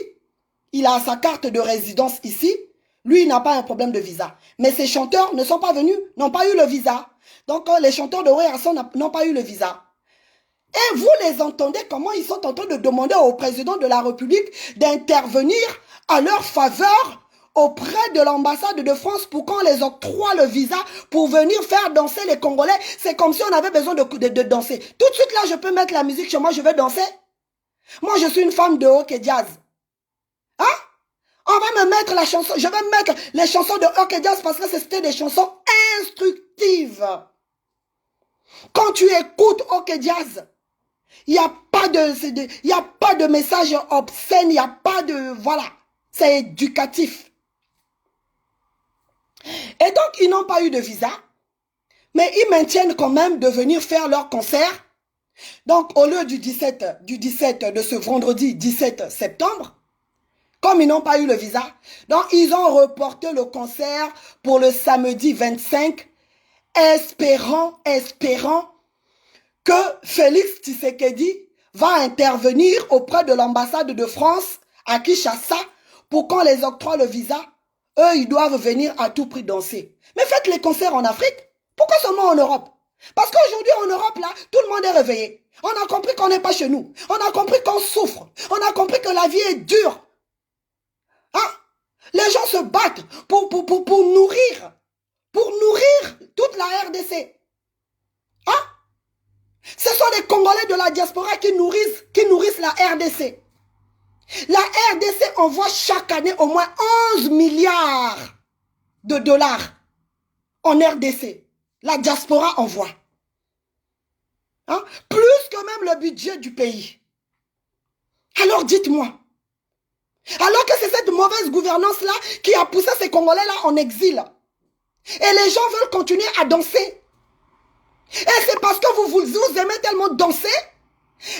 il a sa carte de résidence ici, lui il n'a pas un problème de visa. Mais ces chanteurs ne sont pas venus, n'ont pas eu le visa. Donc les chanteurs de Werrason n'ont pas eu le visa. Et vous les entendez comment ils sont en train de demander au président de la République d'intervenir à leur faveur auprès de l'ambassade de France pour qu'on les octroie le visa pour venir faire danser les Congolais. C'est comme si on avait besoin de danser. Tout de suite là, je peux mettre la musique chez moi, je vais danser. Moi, je suis une femme de hockey jazz. Hein? On va me mettre la chanson, je vais mettre les chansons de hockey jazz parce que c'était des chansons instructives. Quand tu écoutes hockey jazz, il n'y a pas de message obscène, il n'y a pas de... Voilà, c'est éducatif. Et donc, ils n'ont pas eu de visa, mais ils maintiennent quand même de venir faire leur concert. Donc, au lieu du 17 de ce vendredi 17 septembre, comme ils n'ont pas eu le visa, donc ils ont reporté le concert pour le samedi 25, espérant que Félix Tshisekedi va intervenir auprès de l'ambassade de France à Kinshasa pour qu'on les octroie le visa. Eux, ils doivent venir à tout prix danser. Mais faites les concerts en Afrique. Pourquoi seulement en Europe? Parce qu'aujourd'hui, en Europe, là, tout le monde est réveillé. On a compris qu'on n'est pas chez nous. On a compris qu'on souffre. On a compris que la vie est dure. Hein? Les gens se battent pour nourrir toute la RDC. Hein? Ce sont les Congolais de la diaspora qui nourrissent la RDC. La RDC envoie chaque année au moins 11 milliards de dollars en RDC. La diaspora envoie. Hein? Plus que même le budget du pays. Alors dites-moi. Alors que c'est cette mauvaise gouvernance-là qui a poussé ces Congolais-là en exil. Et les gens veulent continuer à danser. Et c'est parce que vous aimez tellement danser.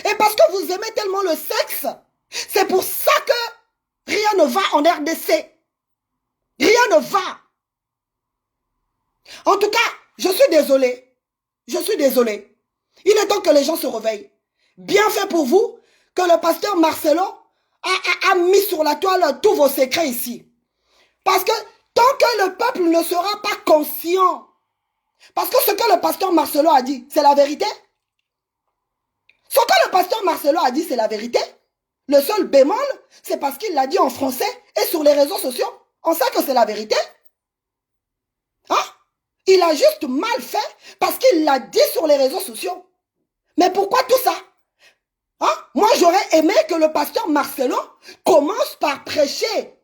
Et parce que vous aimez tellement le sexe. C'est pour ça que rien ne va en RDC. Rien ne va. En tout cas, je suis désolé. Je suis désolé. Il est temps que les gens se réveillent. Bien fait pour vous que le pasteur Marcelo a mis sur la toile tous vos secrets ici. Parce que tant que le peuple ne sera pas conscient, parce que ce que le pasteur Marcelo a dit, c'est la vérité. Ce que le pasteur Marcelo a dit, c'est la vérité. Le seul bémol, c'est parce qu'il l'a dit en français et sur les réseaux sociaux. On sait que c'est la vérité. Hein? Il a juste mal fait parce qu'il l'a dit sur les réseaux sociaux. Mais pourquoi tout ça? Hein? Moi, j'aurais aimé que le pasteur Marcelo commence par prêcher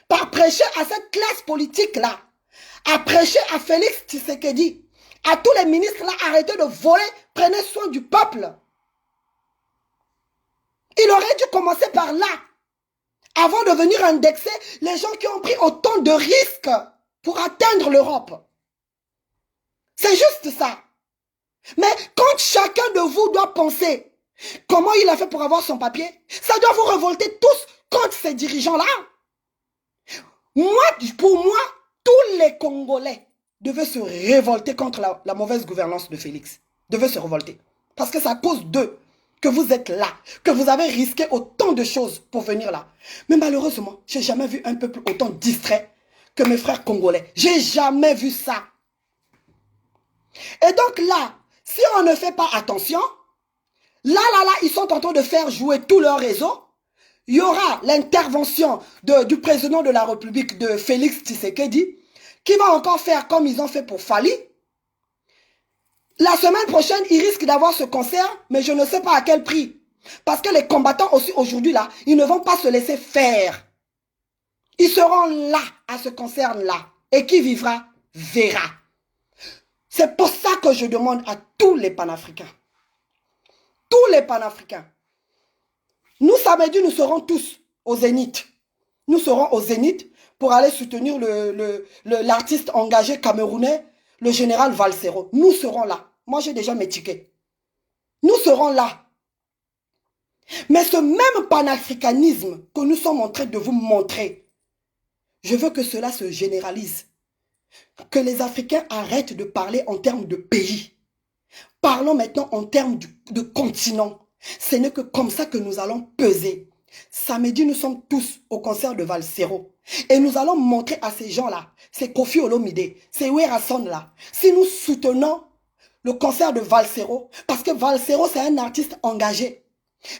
à cette classe politique-là, à prêcher à Félix Tshisekedi, à tous les ministres-là, arrêtez de voler, prenez soin du peuple. Il aurait dû commencer par là, avant de venir indexer les gens qui ont pris autant de risques pour atteindre l'Europe. C'est juste ça. Mais quand chacun de vous doit penser comment il a fait pour avoir son papier, ça doit vous révolter tous contre ces dirigeants-là. Pour moi, tous les Congolais devaient se révolter contre la mauvaise gouvernance de Félix. Devaient se révolter. Parce que c'est à cause d'eux que vous êtes là, que vous avez risqué autant de choses pour venir là. Mais malheureusement, je n'ai jamais vu un peuple autant distrait que mes frères congolais. J'ai jamais vu ça. Et donc là, si on ne fait pas attention, là, ils sont en train de faire jouer tout leur réseau. Il y aura l'intervention du président de la République, de Félix Tshisekedi, qui va encore faire comme ils ont fait pour Fali. La semaine prochaine, ils risquent d'avoir ce concert, mais je ne sais pas à quel prix. Parce que les combattants aussi aujourd'hui là, ils ne vont pas se laisser faire. Ils seront là à ce concert-là. Et qui vivra, verra. C'est pour ça que je demande à tous les panafricains. Tous les panafricains. Nous, samedi, nous serons tous au Zénith. Nous serons au Zénith pour aller soutenir l'artiste engagé camerounais, le général Valsero. Nous serons là. Moi, j'ai déjà mes tickets. Nous serons là. Mais ce même panafricanisme que nous sommes en train de vous montrer, je veux que cela se généralise. Que les Africains arrêtent de parler en termes de pays. Parlons maintenant en termes de continent. Ce n'est que comme ça que nous allons peser. Samedi, nous sommes tous au concert de Valsero. Et nous allons montrer à ces gens-là, ces Kofi Olomide, ces Werason-là, si nous soutenons le concert de Valsero, parce que Valsero, c'est un artiste engagé.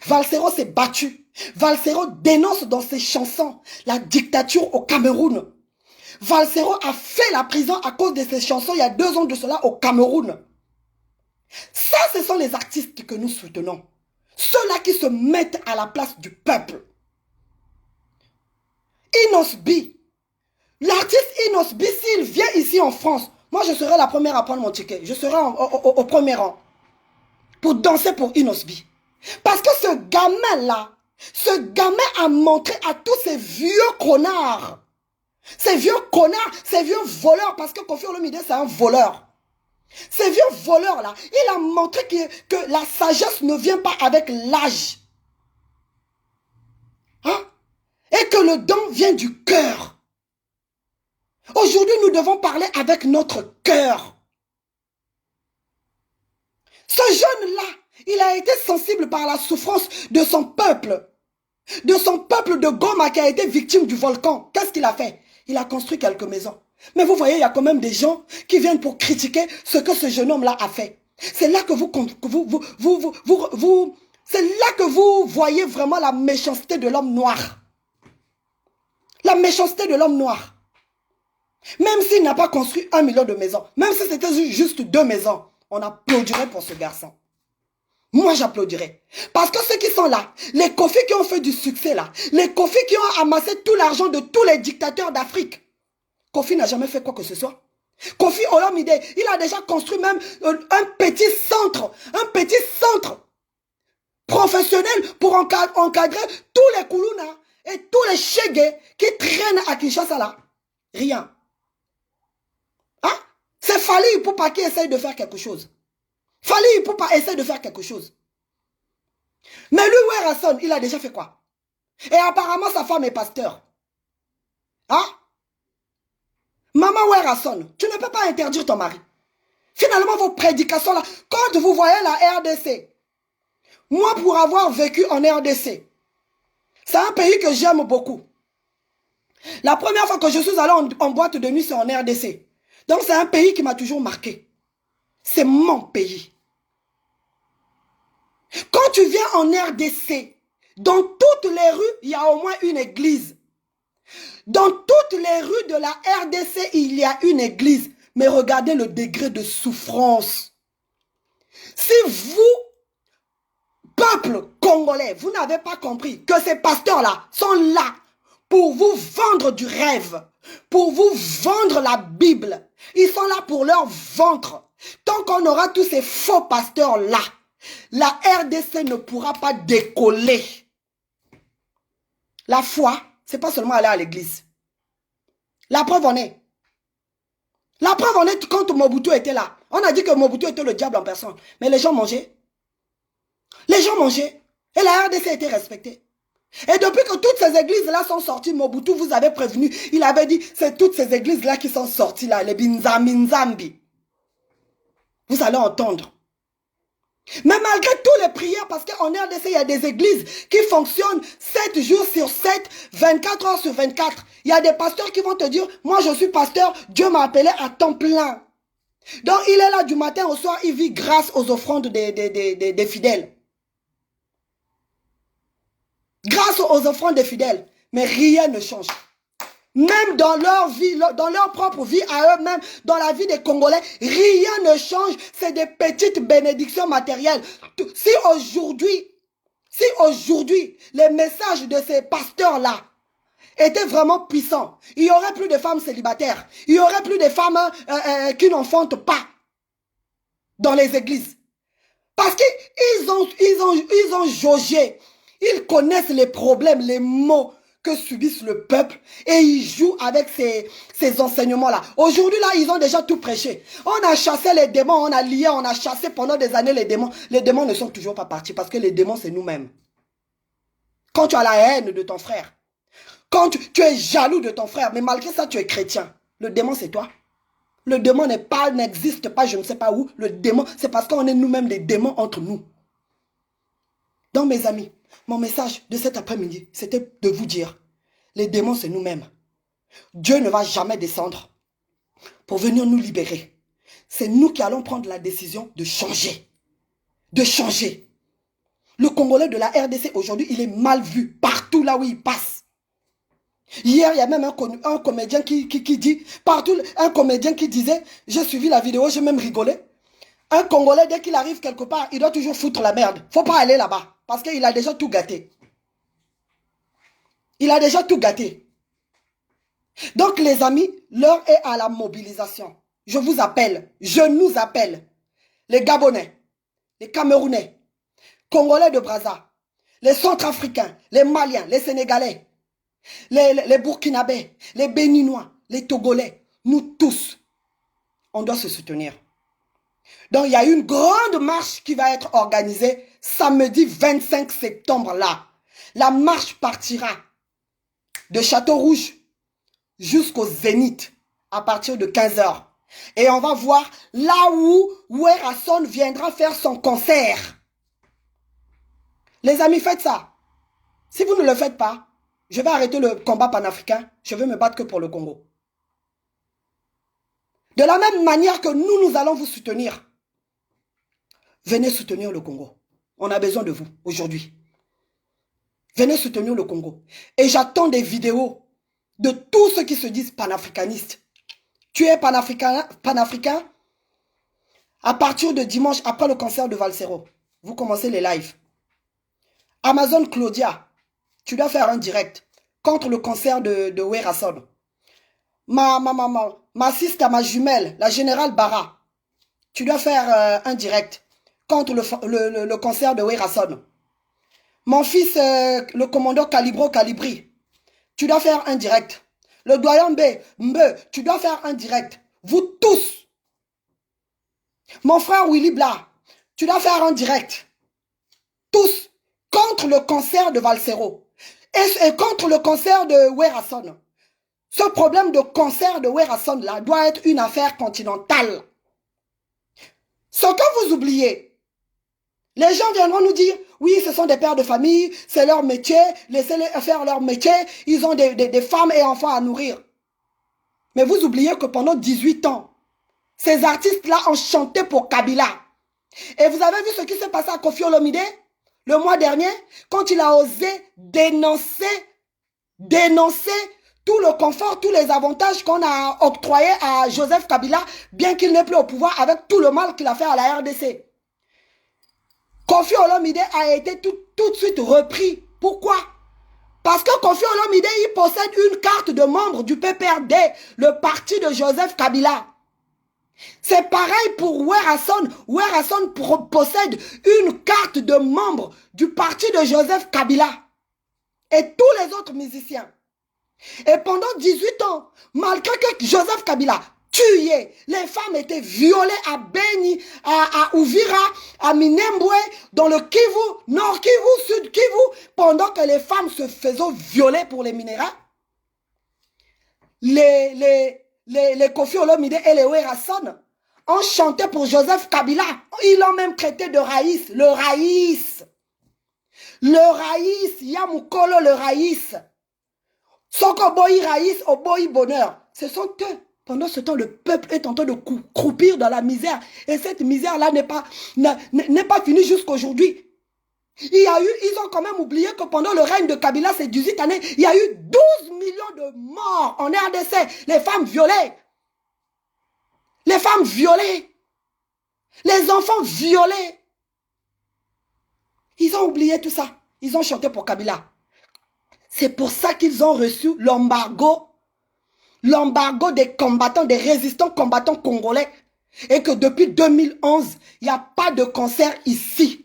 Valsero s'est battu. Valsero dénonce dans ses chansons la dictature au Cameroun. Valsero a fait la prison à cause de ses chansons il y a 2 ans de cela au Cameroun. Ça, ce sont les artistes que nous soutenons. Ceux-là qui se mettent à la place du peuple. Inosbi. L'artiste Inosbi, s'il vient ici en France, moi je serai la première à prendre mon ticket. Je serai au premier rang. Pour danser pour Inosbi. Parce que ce gamin-là, ce gamin a montré à tous ces vieux connards. Ces vieux connards, ces vieux voleurs, parce que Kofi Olomide c'est un voleur. Ces vieux voleurs-là, il a montré que la sagesse ne vient pas avec l'âge. Hein? Et que le don vient du cœur. Aujourd'hui, nous devons parler avec notre cœur. Ce jeune-là, il a été sensible par la souffrance de son peuple. De son peuple de Goma qui a été victime du volcan. Qu'est-ce qu'il a fait? Il a construit quelques maisons. Mais vous voyez, il y a quand même des gens qui viennent pour critiquer ce que ce jeune homme-là a fait. C'est là que c'est là que vous voyez vraiment la méchanceté de l'homme noir. La méchanceté de l'homme noir. Même s'il n'a pas construit 1 million de maisons, même si c'était juste 2 maisons, on applaudirait pour ce garçon. Moi, j'applaudirais. Parce que ceux qui sont là, les Kofi qui ont fait du succès là, les Kofi qui ont amassé tout l'argent de tous les dictateurs d'Afrique, Kofi n'a jamais fait quoi que ce soit. Kofi Olomide, il a déjà construit même un petit centre professionnel pour encadrer tous les Koulouna et tous les Chégués qui traînent à Kinshasa là. Rien. Hein? C'est Fali Ipupa qui essaye de faire quelque chose. Fali Ipupa essaye de faire quelque chose. Mais lui, Werrason, il a déjà fait quoi? Et apparemment, sa femme est pasteur. Hein? Maman Werrason, tu ne peux pas interdire ton mari. Finalement, vos prédications là, quand vous voyez la RDC, moi pour avoir vécu en RDC, c'est un pays que j'aime beaucoup. La première fois que je suis allé en boîte de nuit, c'est en RDC. Donc c'est un pays qui m'a toujours marqué. C'est mon pays. Quand tu viens en RDC, dans toutes les rues, il y a au moins une église. Dans toutes les rues de la RDC, il y a une église. Mais regardez le degré de souffrance. Si vous, peuple congolais, vous n'avez pas compris que ces pasteurs-là sont là pour vous vendre du rêve, pour vous vendre la Bible. Ils sont là pour leur ventre. Tant qu'on aura tous ces faux pasteurs-là, la RDC ne pourra pas décoller. La foi, c'est pas seulement aller à l'église. La preuve en est. La preuve en est quand Mobutu était là. On a dit que Mobutu était le diable en personne. Mais les gens mangeaient. Les gens mangeaient. Et la RDC était respectée. Et depuis que toutes ces églises-là sont sorties, Mobutu vous avait prévenu. Il avait dit, c'est toutes ces églises-là qui sont sorties là, les Binzambi. Vous allez entendre. Mais malgré toutes les prières, parce qu'en RDC, il y a des églises qui fonctionnent 7 jours sur 7, 24 heures sur 24. Il y a des pasteurs qui vont te dire, moi je suis pasteur, Dieu m'a appelé à temps plein. Donc il est là du matin au soir, il vit grâce aux offrandes des fidèles. Grâce aux offrandes des fidèles. Mais rien ne change. Même dans leur vie, dans leur propre vie à eux-mêmes, dans la vie des Congolais, rien ne change. C'est des petites bénédictions matérielles. Si aujourd'hui, les messages de ces pasteurs-là étaient vraiment puissants, il n'y aurait plus de femmes célibataires. Il n'y aurait plus de femmes qui n'enfantent pas dans les églises. Parce qu'ils ont jaugé. Ils connaissent les problèmes, les maux que subissent le peuple et ils jouent avec ces enseignements-là. Aujourd'hui, là, ils ont déjà tout prêché. On a chassé les démons, on a lié, on a chassé pendant des années les démons. Les démons ne sont toujours pas partis parce que les démons, c'est nous-mêmes. Quand tu as la haine de ton frère, quand tu es jaloux de ton frère, mais malgré ça, tu es chrétien, le démon, c'est toi. Le démon n'existe pas, je ne sais pas où. Le démon, c'est parce qu'on est nous-mêmes des démons entre nous. Donc, mes amis, mon message de cet après-midi, c'était de vous dire, les démons, c'est nous-mêmes. Dieu ne va jamais descendre pour venir nous libérer. C'est nous qui allons prendre la décision de changer. De changer. Le Congolais de la RDC, aujourd'hui, il est mal vu partout là où il passe. Hier, il y a même un comédien qui dit, partout, un comédien qui disait, j'ai suivi la vidéo, j'ai même rigolé. Un Congolais, dès qu'il arrive quelque part, il doit toujours foutre la merde. Faut pas aller là-bas. Parce qu'il a déjà tout gâté. Il a déjà tout gâté. Donc les amis, l'heure est à la mobilisation. Je vous appelle, je nous appelle. Les Gabonais, les Camerounais, Congolais de Brazza, les Centrafricains, les Maliens, les Sénégalais, les Burkinabés, les Béninois, les Togolais. Nous tous, on doit se soutenir. Donc il y a une grande marche qui va être organisée samedi 25 septembre là. La marche partira de Château-Rouge jusqu'au Zénith à partir de 15 h. Et on va voir là où Werrason viendra faire son concert. Les amis, faites ça. Si vous ne le faites pas, je vais arrêter le combat panafricain. Je vais me battre que pour le Congo. De la même manière que nous allons vous soutenir. Venez soutenir le Congo. On a besoin de vous aujourd'hui. Venez soutenir le Congo. Et j'attends des vidéos de tous ceux qui se disent panafricanistes. Tu es panafricain à partir de dimanche après le concert de Valsero. Vous commencez les lives. Amazon Claudia, tu dois faire un direct contre le concert de Werrason. ma sister, ma jumelle, la générale Barra, tu dois faire un direct contre le concert de Werason. Mon fils, le commandant Calibri, tu dois faire un direct. Le doyen Mbe, tu dois faire un direct. Vous tous. Mon frère Willy Bla, tu dois faire un direct. Tous. Contre le concert de Valsero. Et contre le concert de Werason. Ce problème de concert de Werason là doit être une affaire continentale. Ce que vous oubliez, les gens viendront nous dire, oui, ce sont des pères de famille, c'est leur métier, laissez-les faire leur métier, ils ont des femmes et enfants à nourrir. Mais vous oubliez que pendant 18 ans, ces artistes-là ont chanté pour Kabila. Et vous avez vu ce qui s'est passé à Koffi Olomide le mois dernier, quand il a osé dénoncer tout le confort, tous les avantages qu'on a octroyés à Joseph Kabila, bien qu'il n'est plus au pouvoir, avec tout le mal qu'il a fait à la RDC. Koffi Olomide a été tout de suite repris. Pourquoi? Parce que Koffi Olomide, il possède une carte de membre du PPRD, le parti de Joseph Kabila. C'est pareil pour Werason. Werason possède une carte de membre du parti de Joseph Kabila. Et tous les autres musiciens. Et pendant 18 ans, malgré que Joseph Kabila tué, les femmes étaient violées à Beni, à Uvira, à Minembwe, dans le Kivu, Nord Kivu, Sud Kivu, pendant que les femmes se faisaient violer pour les minéraux, les Koffi Olomide et les Werason ont chanté pour Joseph Kabila. Ils l'ont même traité de Raïs, le Raïs. Le Raïs, Yamoukolo le Raïs. Soko Boy Raïs, Oboy Bonheur. Ce sont eux. Pendant ce temps, le peuple est en train de croupir dans la misère. Et cette misère-là n'est pas finie jusqu'aujourd'hui. Ils ont quand même oublié que pendant le règne de Kabila, ces 18 années, il y a eu 12 millions de morts en RDC. Les femmes violées. Les femmes violées. Les enfants violés. Ils ont oublié tout ça. Ils ont chanté pour Kabila. C'est pour ça qu'ils ont reçu l'embargo des combattants, des résistants combattants congolais. Et que depuis 2011, il n'y a pas de concert ici.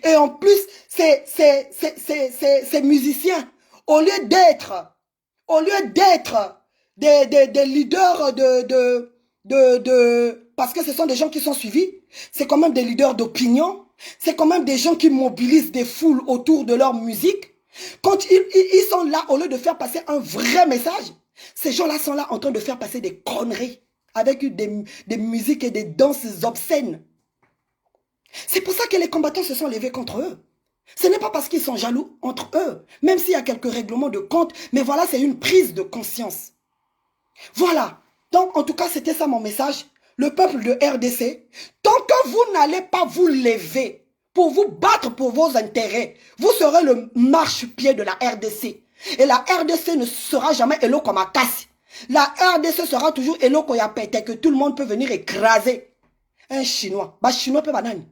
Et en plus, ces musiciens, au lieu d'être des leaders parce que ce sont des gens qui sont suivis, c'est quand même des leaders d'opinion, c'est quand même des gens qui mobilisent des foules autour de leur musique. Quand ils sont là, au lieu de faire passer un vrai message, ces gens-là sont là en train de faire passer des conneries avec des musiques et des danses obscènes. C'est pour ça que les combattants se sont levés contre eux. Ce n'est pas parce qu'ils sont jaloux entre eux, même s'il y a quelques règlements de compte, mais voilà, c'est une prise de conscience. Voilà. Donc, en tout cas, c'était ça mon message. Le peuple de RDC, tant que vous n'allez pas vous lever pour vous battre pour vos intérêts, vous serez le marchepied de la RDC. Et la RDC ne sera jamais Eloko Makasi. La RDC sera toujours Eloko Yapete, que tout le monde peut venir écraser. Un Chinois. Bah, Chinois peut banane.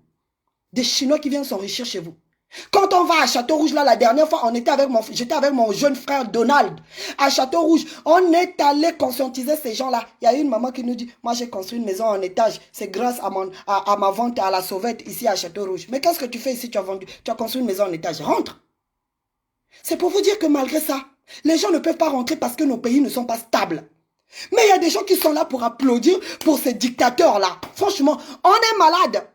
Des Chinois qui viennent s'enrichir chez vous. Quand on va à Château-Rouge, là, la dernière fois, j'étais avec mon jeune frère Donald. À Château-Rouge, on est allé conscientiser ces gens-là. Il y a une maman qui nous dit, moi j'ai construit une maison en étage. C'est grâce à ma vente à la sauvette ici à Château-Rouge. Mais qu'est-ce que tu fais ici? Tu as construit une maison en étage. Rentre. C'est pour vous dire que malgré ça, les gens ne peuvent pas rentrer parce que nos pays ne sont pas stables. Mais il y a des gens qui sont là pour applaudir pour ces dictateurs-là. Franchement, on est malade.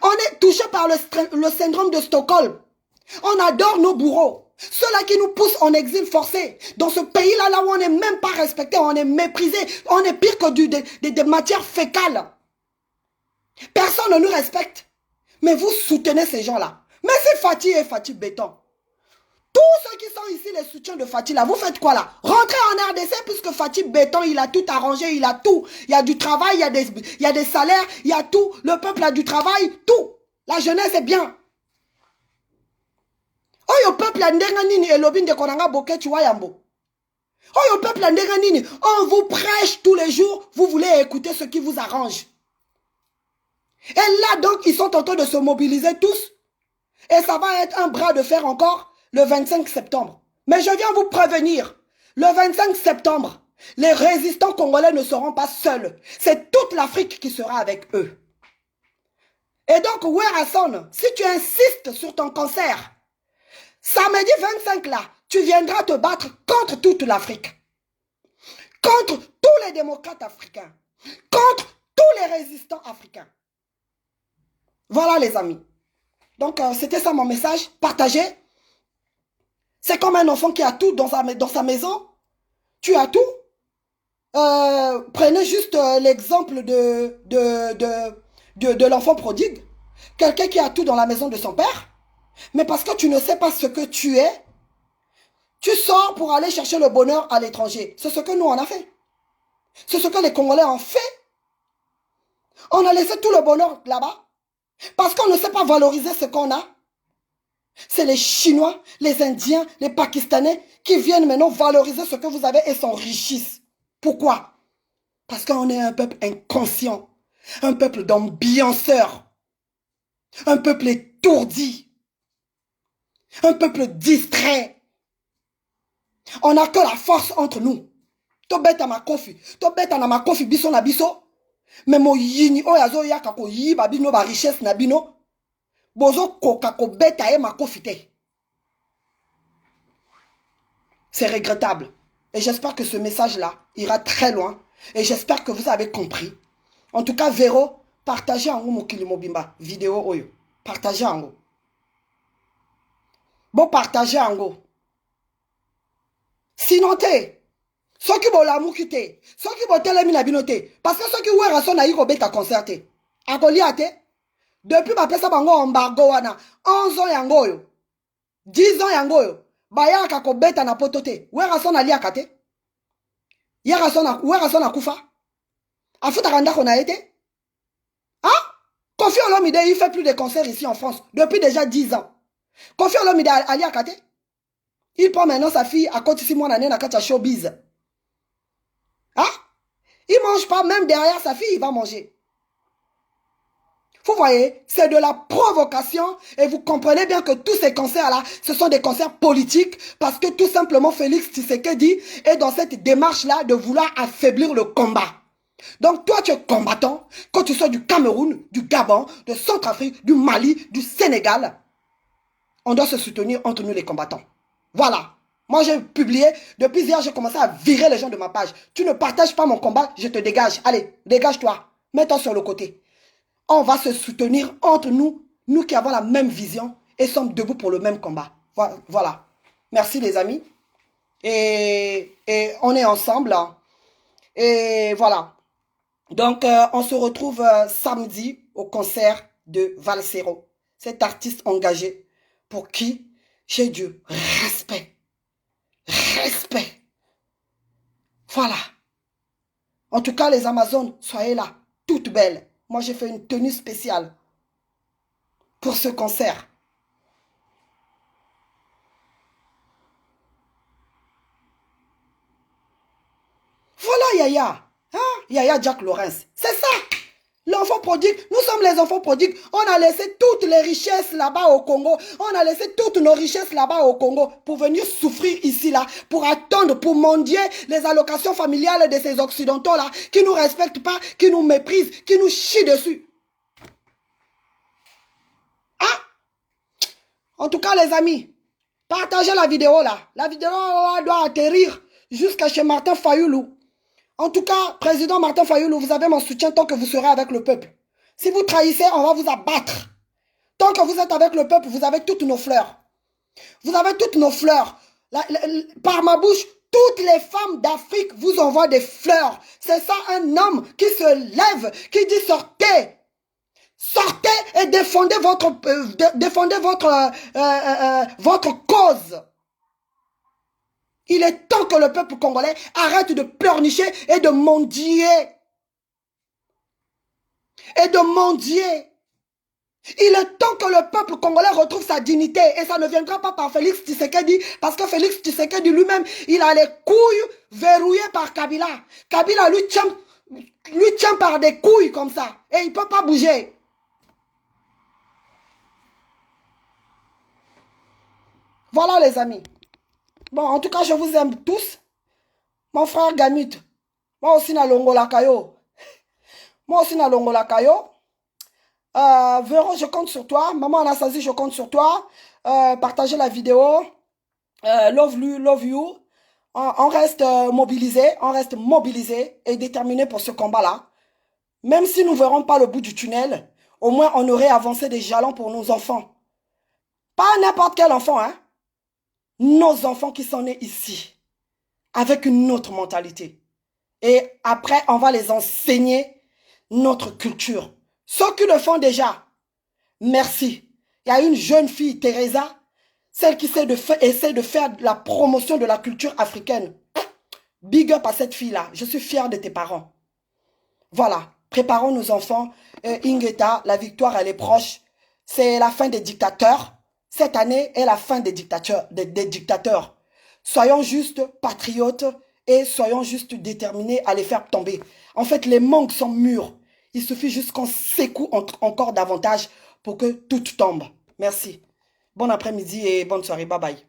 On est touché par le syndrome de Stockholm. On adore nos bourreaux. Ceux-là qui nous poussent en exil forcé. Dans ce pays-là, là où on n'est même pas respecté, on est méprisé. On est pire que des matières fécales. Personne ne nous respecte. Mais vous soutenez ces gens-là. Mais c'est Fatih et Fatih Béton. Tous ceux qui sont ici, les soutiens de Fatih, là, vous faites quoi là? Rentrez en RDC puisque Fatih Béton, il a tout arrangé, il a tout. Il y a du travail, il y a des salaires, il y a tout. Le peuple a du travail, tout. La jeunesse est bien. Oh, le peuple a ndenganini et l'obin de konanga boke tu yambo. Oh, le peuple a ndenganini. On vous prêche tous les jours, vous voulez écouter ce qui vous arrange. Et là, donc, ils sont en train de se mobiliser tous. Et ça va être un bras de fer encore le 25 septembre. Mais je viens vous prévenir, le 25 septembre, Les résistants congolais ne seront pas seuls. C'est toute l'Afrique qui sera avec eux. Et donc, Werrason, si tu insistes sur ton cancer, samedi 25 là, tu viendras te battre contre toute l'Afrique. Contre tous les démocrates africains. Contre tous les résistants africains. Voilà les amis. Donc, c'était ça mon message. Partagez. C'est comme un enfant qui a tout dans sa maison. Tu as tout. Prenez juste l'exemple de l'enfant prodigue. Quelqu'un qui a tout dans la maison de son père. Mais parce que tu ne sais pas ce que tu es, tu sors pour aller chercher le bonheur à l'étranger. C'est ce que nous on a fait. C'est ce que les Congolais ont fait. On a laissé tout le bonheur là-bas. Parce qu'on ne sait pas valoriser ce qu'on a. C'est les Chinois, les Indiens, les Pakistanais qui viennent maintenant valoriser ce que vous avez et s'enrichissent. Pourquoi? Parce qu'on est un peuple inconscient. Un peuple d'ambianceurs. Un peuple étourdi. Un peuple distrait. On n'a que la force entre nous. To beta ma kofi. To beta na ma kofi biso na biso. Mais mo yini oyazo yaka ko yiba bino ba richesse na bino. Bozo koka ko beta e ma kofi te. C'est regrettable. Et j'espère que ce message-là ira très loin. Et j'espère que vous avez compris. En tout cas, Véro, partagez en haut Mokili Mobimba. Vidéo oyo. Partagez en haut. Bon, partagez en haut. Sinon, te. Ceux qui vont l'amour quitter. Ceux qui vont télé mina binoté. Parce que ceux qui ouvrent son aïe robé ta concerté. A Goliath. Depuis ma pesa bango embargo wana. 11 ans yango yo. 10 ans yango yo. Baya kako beta na potote. Ouera son ali akate. Yera son akufa. Afuta kanda kona été. Hein? Kofi Olomide, il fait plus de concerts ici en France. Depuis déjà 10 ans. Kofi Olomide ali akate. Il prend maintenant sa fille à côté de 6 mois d'année dans la showbiz. Hein? Il mange pas, même derrière sa fille, il va manger. Vous voyez, c'est de la provocation et vous comprenez bien que tous ces concerts-là, ce sont des concerts politiques parce que tout simplement Félix Tshisekedi est dans cette démarche-là de vouloir affaiblir le combat. Donc toi, tu es combattant, quand tu sors du Cameroun, du Gabon, de Centrafrique, du Mali, du Sénégal, on doit se soutenir entre nous les combattants. Voilà. Moi, j'ai publié, depuis hier, j'ai commencé à virer les gens de ma page. Tu ne partages pas mon combat, je te dégage. Allez, dégage-toi. Mets-toi sur le côté. On va se soutenir entre nous, nous qui avons la même vision et sommes debout pour le même combat. Voilà. Merci les amis. Et on est ensemble. Et voilà. Donc, on se retrouve samedi au concert de Valsero. Cet artiste engagé pour qui j'ai du respect. Respect. Voilà. En tout cas, les Amazones, soyez là, toutes belles. Moi, j'ai fait une tenue spéciale pour ce concert. Voilà Yaya. Hein? Yaya Jack Lawrence. C'est ça. L'enfant prodigue, nous sommes les enfants prodigues. On a laissé toutes les richesses là-bas au Congo. On a laissé toutes nos richesses là-bas au Congo pour venir souffrir ici, là, pour attendre, pour mendier les allocations familiales de ces occidentaux-là qui ne nous respectent pas, qui nous méprisent, qui nous chient dessus. Hein? En tout cas, les amis, partagez la vidéo là. La vidéo là doit atterrir jusqu'à chez Martin Fayoulou. En tout cas, président Martin Fayoulou, vous avez mon soutien tant que vous serez avec le peuple. Si vous trahissez, on va vous abattre. Tant que vous êtes avec le peuple, vous avez toutes nos fleurs. Vous avez toutes nos fleurs. Par ma bouche, toutes les femmes d'Afrique vous envoient des fleurs. C'est ça un homme qui se lève, qui dit sortez. Sortez et défendez votre cause. Il est temps que le peuple congolais arrête de pleurnicher et de mendier. Et de mendier. Il est temps que le peuple congolais retrouve sa dignité. Et ça ne viendra pas par Félix Tshisekedi. Parce que Félix Tshisekedi lui-même, il a les couilles verrouillées par Kabila. Kabila lui tient par des couilles comme ça. Et il ne peut pas bouger. Voilà les amis. Bon, en tout cas, je vous aime tous. Mon frère Gamut, moi aussi na longola kayo. Moi aussi na longola kayo. Véro, je compte sur toi. Maman Anastasie, je compte sur toi. Partagez la vidéo. Love you. On reste mobilisé et déterminé pour ce combat-là. Même si nous ne verrons pas le bout du tunnel, au moins on aurait avancé des jalons pour nos enfants. Pas n'importe quel enfant, hein. Nos enfants qui sont nés ici, avec une autre mentalité. Et après, on va les enseigner notre culture. Ceux qui le font déjà, merci. Il y a une jeune fille, Teresa, celle qui essaie de faire la promotion de la culture africaine. Big up à cette fille-là. Je suis fière de tes parents. Voilà. Préparons nos enfants. Ingeta, la victoire, elle est proche. C'est la fin des dictateurs. Cette année est la fin des dictateurs. Soyons juste patriotes et soyons juste déterminés à les faire tomber. En fait, les mangues sont mûres. Il suffit juste qu'on secoue encore davantage pour que tout tombe. Merci. Bon après-midi et bonne soirée. Bye bye.